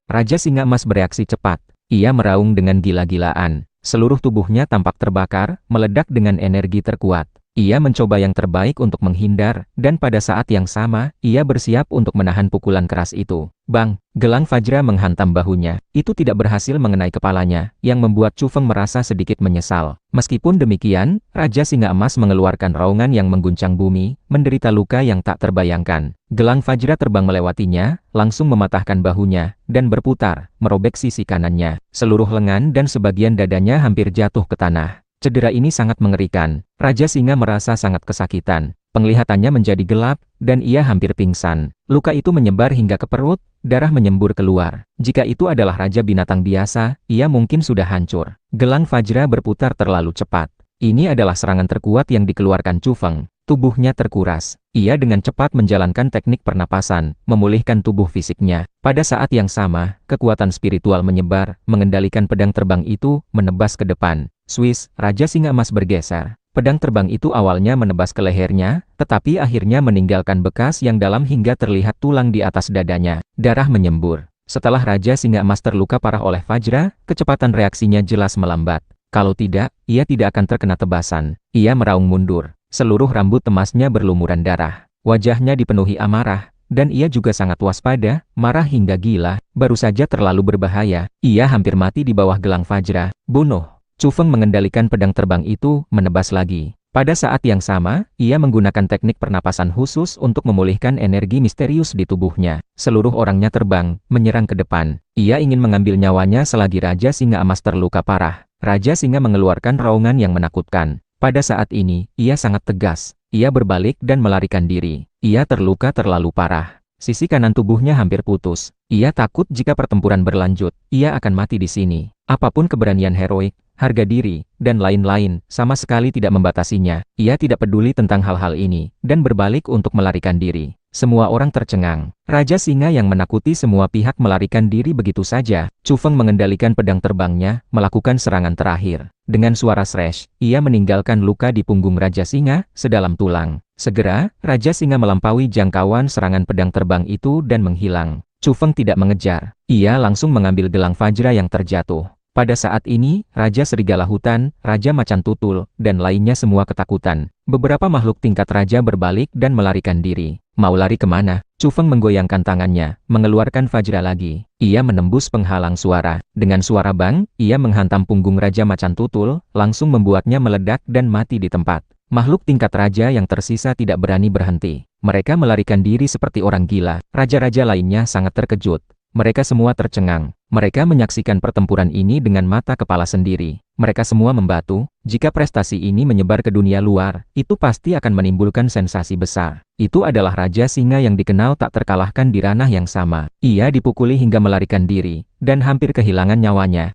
[SPEAKER 1] Raja Singa Emas bereaksi cepat. Ia meraung dengan gila-gilaan. Seluruh tubuhnya tampak terbakar, meledak dengan energi terkuat. Ia mencoba yang terbaik untuk menghindar, dan pada saat yang sama, ia bersiap untuk menahan pukulan keras itu. Bang! Gelang Fajra menghantam bahunya. Itu tidak berhasil mengenai kepalanya, yang membuat Chu Feng merasa sedikit menyesal. Meskipun demikian, Raja Singa Emas mengeluarkan raungan yang mengguncang bumi, menderita luka yang tak terbayangkan. Gelang Fajra terbang melewatinya, langsung mematahkan bahunya, dan berputar, merobek sisi kanannya. Seluruh lengan dan sebagian dadanya hampir jatuh ke tanah. Cedera ini sangat mengerikan. Raja Singa merasa sangat kesakitan. Penglihatannya menjadi gelap, dan ia hampir pingsan. Luka itu menyebar hingga ke perut, darah menyembur keluar. Jika itu adalah raja binatang biasa, ia mungkin sudah hancur. Gelang Fajra berputar terlalu cepat. Ini adalah serangan terkuat yang dikeluarkan Chu Feng. Tubuhnya terkuras. Ia dengan cepat menjalankan teknik pernapasan, memulihkan tubuh fisiknya. Pada saat yang sama, kekuatan spiritual menyebar, mengendalikan pedang terbang itu, menebas ke depan. Swiss, Raja Singa Emas bergeser. Pedang terbang itu awalnya menebas ke lehernya, tetapi akhirnya meninggalkan bekas yang dalam hingga terlihat tulang di atas dadanya. Darah menyembur. Setelah Raja Singa Emas terluka parah oleh Fajra, kecepatan reaksinya jelas melambat. Kalau tidak, ia tidak akan terkena tebasan. Ia meraung mundur. Seluruh rambut emasnya berlumuran darah. Wajahnya dipenuhi amarah, dan ia juga sangat waspada, marah hingga gila, baru saja terlalu berbahaya. Ia hampir mati di bawah gelang Fajra. Bunuh! Chu Feng mengendalikan pedang terbang itu, menebas lagi. Pada saat yang sama, ia menggunakan teknik pernapasan khusus untuk memulihkan energi misterius di tubuhnya. Seluruh orangnya terbang, menyerang ke depan. Ia ingin mengambil nyawanya selagi Raja Singa Emas terluka parah. Raja Singa mengeluarkan raungan yang menakutkan. Pada saat ini, ia sangat tegas. Ia berbalik dan melarikan diri. Ia terluka terlalu parah. Sisi kanan tubuhnya hampir putus. Ia takut jika pertempuran berlanjut, ia akan mati di sini. Apapun keberanian heroik, harga diri, dan lain-lain, sama sekali tidak membatasinya. Ia tidak peduli tentang hal-hal ini, dan berbalik untuk melarikan diri. Semua orang tercengang. Raja Singa yang menakuti semua pihak melarikan diri begitu saja. Chu Feng mengendalikan pedang terbangnya, melakukan serangan terakhir. Dengan suara sresh, ia meninggalkan luka di punggung Raja Singa, sedalam tulang. Segera, Raja Singa melampaui jangkauan serangan pedang terbang itu dan menghilang. Chu Feng tidak mengejar. Ia langsung mengambil gelang Fajra yang terjatuh. Pada saat ini, Raja Serigala Hutan, Raja Macan Tutul, dan lainnya semua ketakutan. Beberapa makhluk tingkat raja berbalik dan melarikan diri. Mau lari kemana? Chu Feng menggoyangkan tangannya, mengeluarkan Fajra lagi. Ia menembus penghalang suara. Dengan suara bang, ia menghantam punggung Raja Macan Tutul, langsung membuatnya meledak dan mati di tempat. Makhluk tingkat raja yang tersisa tidak berani berhenti. Mereka melarikan diri seperti orang gila. Raja-raja lainnya sangat terkejut. Mereka semua tercengang. Mereka menyaksikan pertempuran ini dengan mata kepala sendiri. Mereka semua membatu. Jika prestasi ini menyebar ke dunia luar, itu pasti akan menimbulkan sensasi besar. Itu adalah Raja Singa yang dikenal tak terkalahkan di ranah yang sama. Ia dipukuli hingga melarikan diri, dan hampir kehilangan nyawanya.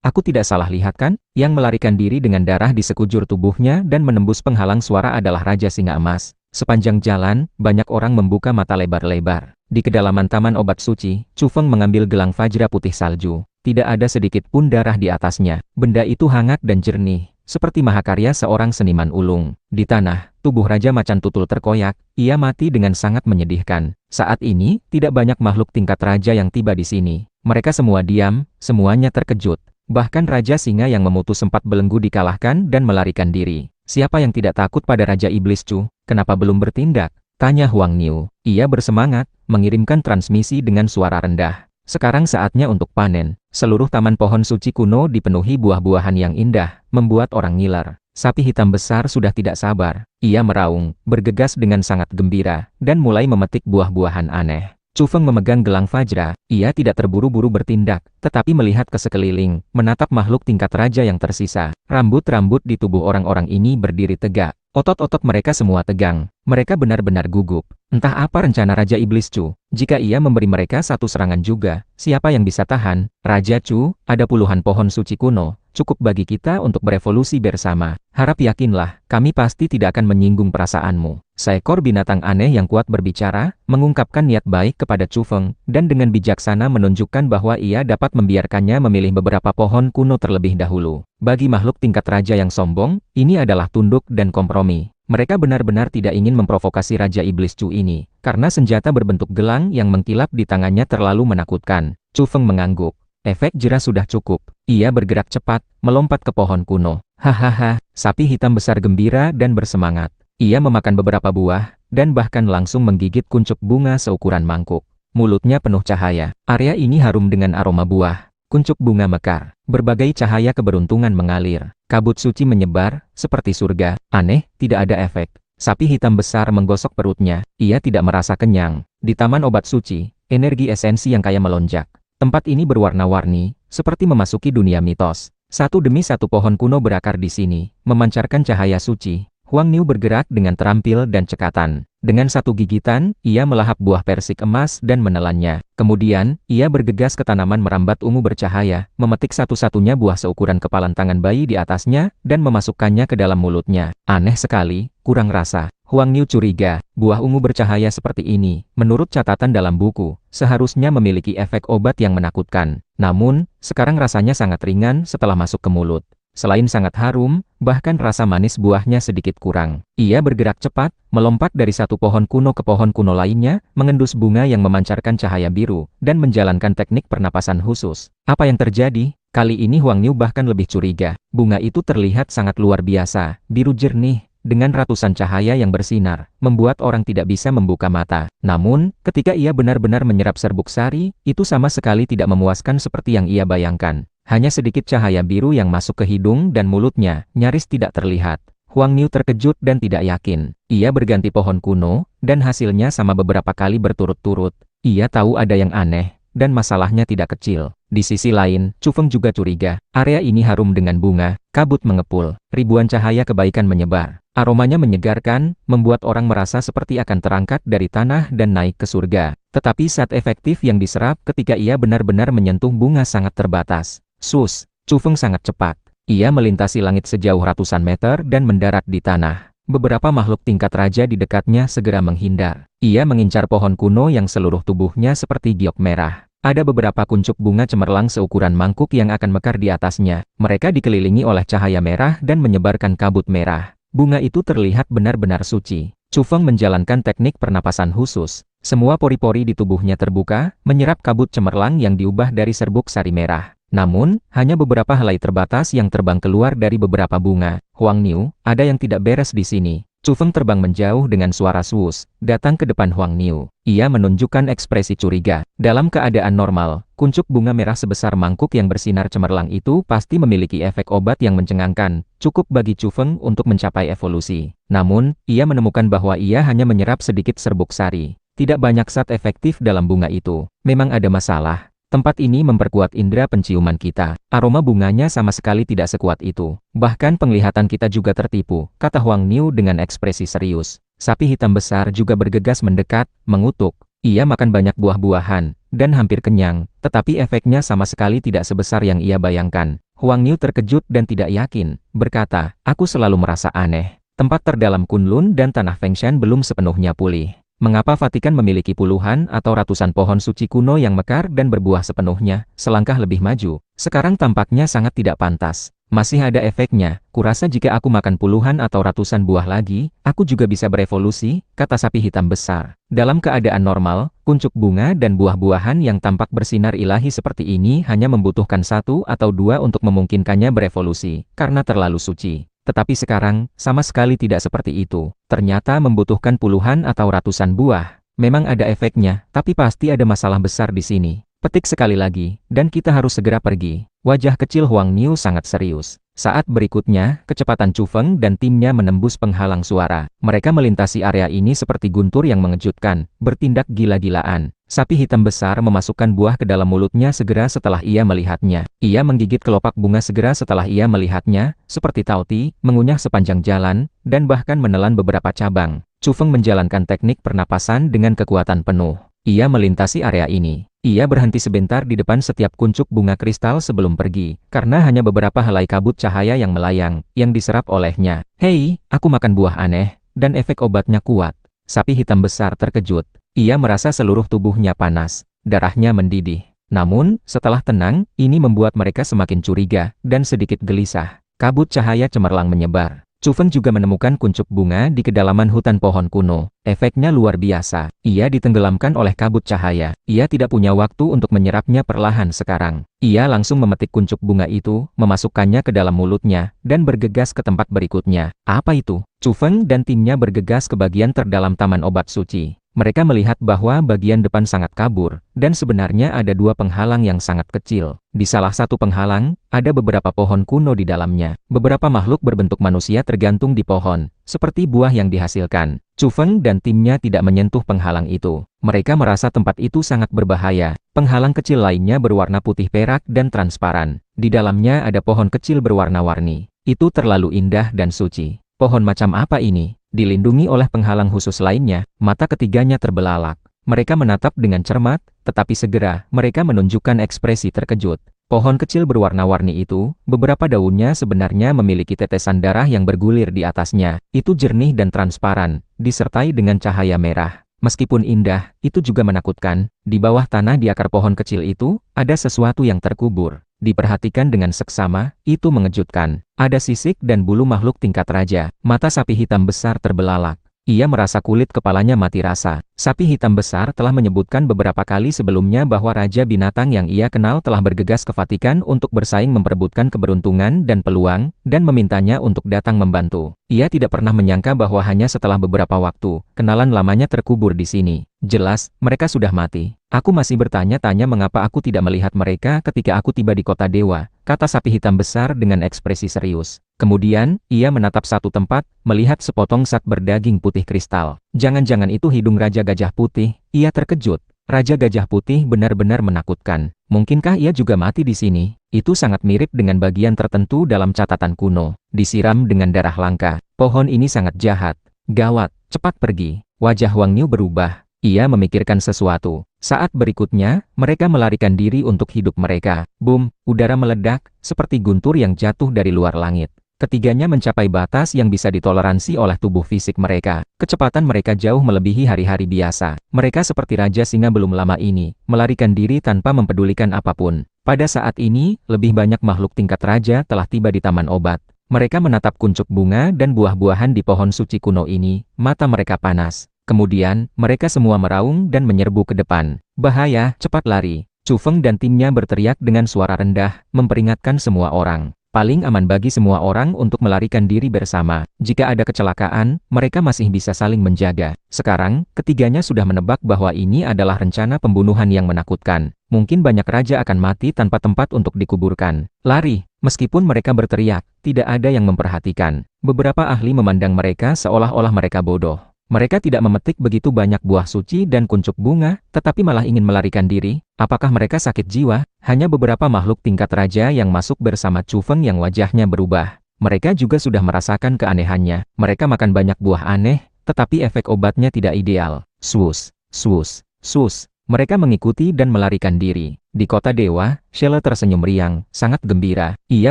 [SPEAKER 1] Aku tidak salah lihat kan? Yang melarikan diri dengan darah di sekujur tubuhnya dan menembus penghalang suara adalah Raja Singa Emas. Sepanjang jalan, banyak orang membuka mata lebar-lebar. Di kedalaman Taman Obat Suci, Chu Feng mengambil gelang Fajra putih salju. Tidak ada sedikit pun darah di atasnya. Benda itu hangat dan jernih, seperti mahakarya seorang seniman ulung. Di tanah, tubuh Raja Macan Tutul terkoyak. Ia mati dengan sangat menyedihkan. Saat ini, tidak banyak makhluk tingkat raja yang tiba di sini. Mereka semua diam, semuanya terkejut. Bahkan Raja Singa yang memutus sempat belenggu dikalahkan dan melarikan diri. Siapa yang tidak takut pada Raja Iblis Chu? Kenapa belum bertindak? Tanya Huang Niu. Ia bersemangat, mengirimkan transmisi dengan suara rendah. Sekarang saatnya untuk panen. Seluruh taman pohon suci kuno dipenuhi buah-buahan yang indah, membuat orang ngiler. Sapi hitam besar sudah tidak sabar. Ia meraung, bergegas dengan sangat gembira, dan mulai memetik buah-buahan aneh. Chu Feng memegang gelang Fajra. Ia tidak terburu-buru bertindak, tetapi melihat ke sekeliling, menatap makhluk tingkat raja yang tersisa. Rambut-rambut di tubuh orang-orang ini berdiri tegak. Otot-otot mereka semua tegang. Mereka benar-benar gugup. Entah apa rencana Raja Iblis Chu. Jika ia memberi mereka satu serangan juga, siapa yang bisa tahan? Raja Chu, ada puluhan pohon suci kuno. Cukup bagi kita untuk berevolusi bersama. Harap yakinlah, kami pasti tidak akan menyinggung perasaanmu. Seekor binatang aneh yang kuat berbicara, mengungkapkan niat baik kepada Chu Feng, dan dengan bijaksana menunjukkan bahwa ia dapat membiarkannya memilih beberapa pohon kuno terlebih dahulu. Bagi makhluk tingkat raja yang sombong, ini adalah tunduk dan kompromi. Mereka benar-benar tidak ingin memprovokasi Raja Iblis Chu ini, karena senjata berbentuk gelang yang mengkilap di tangannya terlalu menakutkan. Chu Feng mengangguk. Efek jera sudah cukup. Ia bergerak cepat, melompat ke pohon kuno. Hahaha, sapi hitam besar gembira dan bersemangat. Ia memakan beberapa buah, dan bahkan langsung menggigit kuncup bunga seukuran mangkuk. Mulutnya penuh cahaya. Area ini harum dengan aroma buah. Kuncup bunga mekar. Berbagai cahaya keberuntungan mengalir. Kabut suci menyebar, seperti surga. Aneh, tidak ada efek. Sapi hitam besar menggosok perutnya. Ia tidak merasa kenyang. Di Taman Obat Suci, energi esensi yang kaya melonjak. Tempat ini berwarna-warni, seperti memasuki dunia mitos. Satu demi satu pohon kuno berakar di sini, memancarkan cahaya suci. Huang Niu bergerak dengan terampil dan cekatan. Dengan satu gigitan, ia melahap buah persik emas dan menelannya. Kemudian, ia bergegas ke tanaman merambat ungu bercahaya, memetik satu-satunya buah seukuran kepalan tangan bayi di atasnya, dan memasukkannya ke dalam mulutnya. Aneh sekali, kurang rasa. Huang Niu curiga, buah ungu bercahaya seperti ini, menurut catatan dalam buku, seharusnya memiliki efek obat yang menakutkan. Namun, sekarang rasanya sangat ringan setelah masuk ke mulut. Selain sangat harum, bahkan rasa manis buahnya sedikit kurang. Ia bergerak cepat, melompat dari satu pohon kuno ke pohon kuno lainnya, mengendus bunga yang memancarkan cahaya biru, dan menjalankan teknik pernapasan khusus. Apa yang terjadi? Kali ini Huang Niu bahkan lebih curiga. Bunga itu terlihat sangat luar biasa, biru jernih, dengan ratusan cahaya yang bersinar, membuat orang tidak bisa membuka mata. Namun, ketika ia benar-benar menyerap serbuk sari, itu sama sekali tidak memuaskan seperti yang ia bayangkan. Hanya sedikit cahaya biru yang masuk ke hidung dan mulutnya, nyaris tidak terlihat. Huang Niu terkejut dan tidak yakin. Ia berganti pohon kuno, dan hasilnya sama beberapa kali berturut-turut. Ia tahu ada yang aneh, dan masalahnya tidak kecil. Di sisi lain, Chu Feng juga curiga. Area ini harum dengan bunga, kabut mengepul, ribuan cahaya kebaikan menyebar. Aromanya menyegarkan, membuat orang merasa seperti akan terangkat dari tanah dan naik ke surga. Tetapi zat efektif yang diserap ketika ia benar-benar menyentuh bunga sangat terbatas. Sus, Chu Feng sangat cepat. Ia melintasi langit sejauh ratusan meter dan mendarat di tanah. Beberapa makhluk tingkat raja di dekatnya segera menghindar. Ia mengincar pohon kuno yang seluruh tubuhnya seperti giok merah. Ada beberapa kuncup bunga cemerlang seukuran mangkuk yang akan mekar di atasnya. Mereka dikelilingi oleh cahaya merah dan menyebarkan kabut merah. Bunga itu terlihat benar-benar suci. Chu Feng menjalankan teknik pernapasan khusus. Semua pori-pori di tubuhnya terbuka, menyerap kabut cemerlang yang diubah dari serbuk sari merah. Namun, hanya beberapa helai terbatas yang terbang keluar dari beberapa bunga. Huang Niu, ada yang tidak beres di sini. Chu Feng terbang menjauh dengan suara swoosh, datang ke depan Huang Niu. Ia menunjukkan ekspresi curiga. Dalam keadaan normal, kuncup bunga merah sebesar mangkuk yang bersinar cemerlang itu pasti memiliki efek obat yang mencengangkan, cukup bagi Chu Feng untuk mencapai evolusi. Namun, ia menemukan bahwa ia hanya menyerap sedikit serbuk sari. Tidak banyak zat efektif dalam bunga itu. Memang ada masalah. Tempat ini memperkuat indera penciuman kita. Aroma bunganya sama sekali tidak sekuat itu. Bahkan penglihatan kita juga tertipu, kata Huang Niu dengan ekspresi serius. Sapi hitam besar juga bergegas mendekat, mengutuk. Ia makan banyak buah-buahan, dan hampir kenyang, tetapi efeknya sama sekali tidak sebesar yang ia bayangkan. Huang Niu terkejut dan tidak yakin, berkata, aku selalu merasa aneh. Tempat terdalam Kunlun dan Tanah Fengshan belum sepenuhnya pulih. Mengapa Vatikan memiliki puluhan atau ratusan pohon suci kuno yang mekar dan berbuah sepenuhnya, selangkah lebih maju? Sekarang tampaknya sangat tidak pantas. Masih ada efeknya, kurasa jika aku makan puluhan atau ratusan buah lagi, aku juga bisa berevolusi, kata sapi hitam besar. Dalam keadaan normal, kuncup bunga dan buah-buahan yang tampak bersinar ilahi seperti ini hanya membutuhkan 1 atau 2 untuk memungkinkannya berevolusi, karena terlalu suci. Tetapi sekarang, sama sekali tidak seperti itu. Ternyata membutuhkan puluhan atau ratusan buah. Memang ada efeknya, tapi pasti ada masalah besar di sini. Petik sekali lagi, dan kita harus segera pergi. Wajah kecil Huang Niu sangat serius. Saat berikutnya, kecepatan Chu Feng dan timnya menembus penghalang suara. Mereka melintasi area ini seperti guntur yang mengejutkan, bertindak gila-gilaan. Sapi hitam besar memasukkan buah ke dalam mulutnya segera setelah ia melihatnya. Ia menggigit kelopak bunga segera setelah ia melihatnya, seperti tauti, mengunyah sepanjang jalan, dan bahkan menelan beberapa cabang. Chu Feng menjalankan teknik pernapasan dengan kekuatan penuh. Ia melintasi area ini. Ia berhenti sebentar di depan setiap kuncup bunga kristal sebelum pergi, karena hanya beberapa helai kabut cahaya yang melayang, yang diserap olehnya. Hei, aku makan buah aneh, dan efek obatnya kuat. Sapi hitam besar terkejut. Ia merasa seluruh tubuhnya panas, darahnya mendidih. Namun, setelah tenang, ini membuat mereka semakin curiga, dan sedikit gelisah. Kabut cahaya cemerlang menyebar. Chu Feng juga menemukan kuncup bunga di kedalaman hutan pohon kuno. Efeknya luar biasa. Ia ditenggelamkan oleh kabut cahaya. Ia tidak punya waktu untuk menyerapnya perlahan sekarang. Ia langsung memetik kuncup bunga itu, memasukkannya ke dalam mulutnya, dan bergegas ke tempat berikutnya. Apa itu? Chu Feng dan timnya bergegas ke bagian terdalam taman obat suci. Mereka melihat bahwa bagian depan sangat kabur, dan sebenarnya ada 2 penghalang yang sangat kecil. Di salah satu penghalang, ada beberapa pohon kuno di dalamnya. Beberapa makhluk berbentuk manusia tergantung di pohon, seperti buah yang dihasilkan. Chu Feng dan timnya tidak menyentuh penghalang itu. Mereka merasa tempat itu sangat berbahaya. Penghalang kecil lainnya berwarna putih perak dan transparan. Di dalamnya ada pohon kecil berwarna-warni. Itu terlalu indah dan suci. Pohon macam apa ini? Dilindungi oleh penghalang khusus lainnya, mata ketiganya terbelalak. Mereka menatap dengan cermat, tetapi segera mereka menunjukkan ekspresi terkejut. Pohon kecil berwarna-warni itu, beberapa daunnya sebenarnya memiliki tetesan darah yang bergulir di atasnya. Itu jernih dan transparan, disertai dengan cahaya merah. Meskipun indah, itu juga menakutkan. Di bawah tanah di akar pohon kecil itu, ada sesuatu yang terkubur. Diperhatikan dengan seksama, itu mengejutkan. Ada sisik dan bulu makhluk tingkat raja. Mata sapi hitam besar terbelalak. Ia merasa kulit kepalanya mati rasa. Sapi hitam besar telah menyebutkan beberapa kali sebelumnya bahwa raja binatang yang ia kenal telah bergegas ke Vatikan untuk bersaing memperebutkan keberuntungan dan peluang, dan memintanya untuk datang membantu. Ia tidak pernah menyangka bahwa hanya setelah beberapa waktu, kenalan lamanya terkubur di sini. Jelas, mereka sudah mati. Aku masih bertanya-tanya mengapa aku tidak melihat mereka ketika aku tiba di kota dewa, kata sapi hitam besar dengan ekspresi serius. Kemudian, ia menatap satu tempat, melihat sepotong zat berdaging putih kristal. Jangan-jangan itu hidung Raja Gajah Putih. Ia terkejut. Raja Gajah Putih benar-benar menakutkan. Mungkinkah ia juga mati di sini? Itu sangat mirip dengan bagian tertentu dalam catatan kuno. Disiram dengan darah langka. Pohon ini sangat jahat. Gawat, cepat pergi. Wajah Huang Niu berubah. Ia memikirkan sesuatu. Saat berikutnya, mereka melarikan diri untuk hidup mereka. Boom, udara meledak, seperti guntur yang jatuh dari luar langit. Ketiganya mencapai batas yang bisa ditoleransi oleh tubuh fisik mereka. Kecepatan mereka jauh melebihi hari-hari biasa. Mereka seperti Raja Singa belum lama ini, melarikan diri tanpa mempedulikan apapun. Pada saat ini, lebih banyak makhluk tingkat raja telah tiba di taman obat. Mereka menatap kuncup bunga dan buah-buahan di pohon suci kuno ini, mata mereka panas. Kemudian, mereka semua meraung dan menyerbu ke depan. Bahaya, cepat lari. Chu Feng dan timnya berteriak dengan suara rendah, memperingatkan semua orang. Paling aman bagi semua orang untuk melarikan diri bersama. Jika ada kecelakaan, mereka masih bisa saling menjaga. Sekarang, ketiganya sudah menebak bahwa ini adalah rencana pembunuhan yang menakutkan. Mungkin banyak raja akan mati tanpa tempat untuk dikuburkan. Lari! Meskipun mereka berteriak, tidak ada yang memperhatikan. Beberapa ahli memandang mereka seolah-olah mereka bodoh. Mereka tidak memetik begitu banyak buah suci dan kuncup bunga, tetapi malah ingin melarikan diri. Apakah mereka sakit jiwa? Hanya beberapa makhluk tingkat raja yang masuk bersama Chu Feng yang wajahnya berubah. Mereka juga sudah merasakan keanehannya. Mereka makan banyak buah aneh, tetapi efek obatnya tidak ideal. Swus, swus, swus. Mereka mengikuti dan melarikan diri. Di kota dewa, Shelle tersenyum riang, sangat gembira. Ia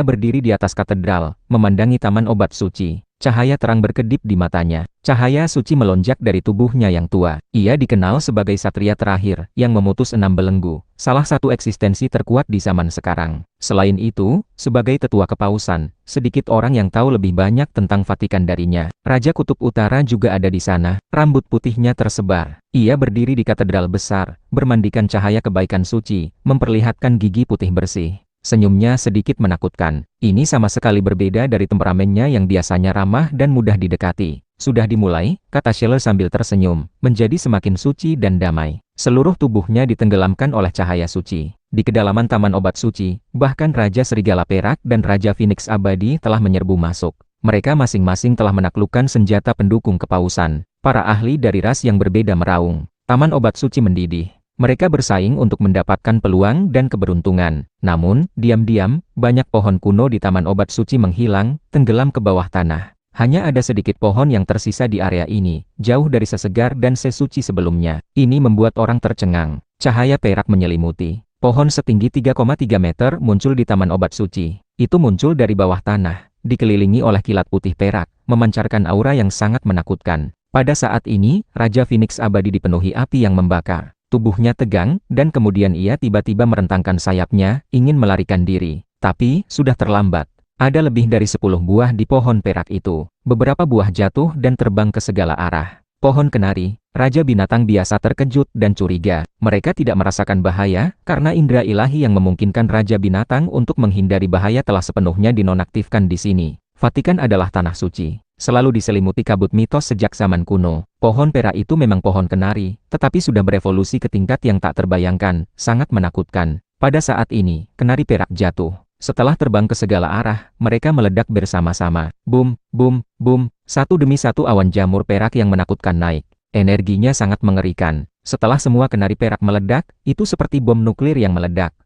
[SPEAKER 1] berdiri di atas katedral, memandangi taman obat suci. Cahaya terang berkedip di matanya. Cahaya suci melonjak dari tubuhnya yang tua. Ia dikenal sebagai satria terakhir, yang memutus 6 belenggu. Salah satu eksistensi terkuat di zaman sekarang. Selain itu, sebagai tetua kepausan, sedikit orang yang tahu lebih banyak tentang Vatikan darinya. Raja Kutub Utara juga ada di sana. Rambut putihnya tersebar. Ia berdiri di katedral besar, bermandikan cahaya kebaikan suci, memperlihatkan gigi putih bersih. Senyumnya sedikit menakutkan. Ini sama sekali berbeda dari temperamennya yang biasanya ramah dan mudah didekati. Sudah dimulai, kata Shelle sambil tersenyum, menjadi semakin suci dan damai. Seluruh tubuhnya ditenggelamkan oleh cahaya suci. Di kedalaman taman obat suci, bahkan Raja Serigala Perak dan Raja Phoenix Abadi telah menyerbu masuk. Mereka masing-masing telah menaklukkan senjata pendukung kepausan. Para ahli dari ras yang berbeda meraung. Taman obat suci mendidih. Mereka bersaing untuk mendapatkan peluang dan keberuntungan. Namun, diam-diam, banyak pohon kuno di taman obat suci menghilang, tenggelam ke bawah tanah. Hanya ada sedikit pohon yang tersisa di area ini, jauh dari sesegar dan sesuci sebelumnya. Ini membuat orang tercengang. Cahaya perak menyelimuti. Pohon setinggi 3,3 meter muncul di taman obat suci. Itu muncul dari bawah tanah, dikelilingi oleh kilat putih perak, memancarkan aura yang sangat menakutkan. Pada saat ini, Raja Phoenix Abadi dipenuhi api yang membakar. Tubuhnya tegang, dan kemudian ia tiba-tiba merentangkan sayapnya, ingin melarikan diri. Tapi, sudah terlambat. Ada lebih dari 10 buah di pohon perak itu. Beberapa buah jatuh dan terbang ke segala arah. Pohon kenari, Raja Binatang biasa terkejut dan curiga. Mereka tidak merasakan bahaya, karena indera ilahi yang memungkinkan Raja Binatang untuk menghindari bahaya telah sepenuhnya dinonaktifkan di sini. Vatikan adalah tanah suci. Selalu diselimuti kabut mitos sejak zaman kuno. Pohon perak itu memang pohon kenari, tetapi sudah berevolusi ke tingkat yang tak terbayangkan, sangat menakutkan. Pada saat ini, kenari perak jatuh. Setelah terbang ke segala arah, mereka meledak bersama-sama. Boom, boom, boom, satu demi satu awan jamur perak yang menakutkan naik. Energinya sangat mengerikan. Setelah semua kenari perak meledak, itu seperti bom nuklir yang meledak.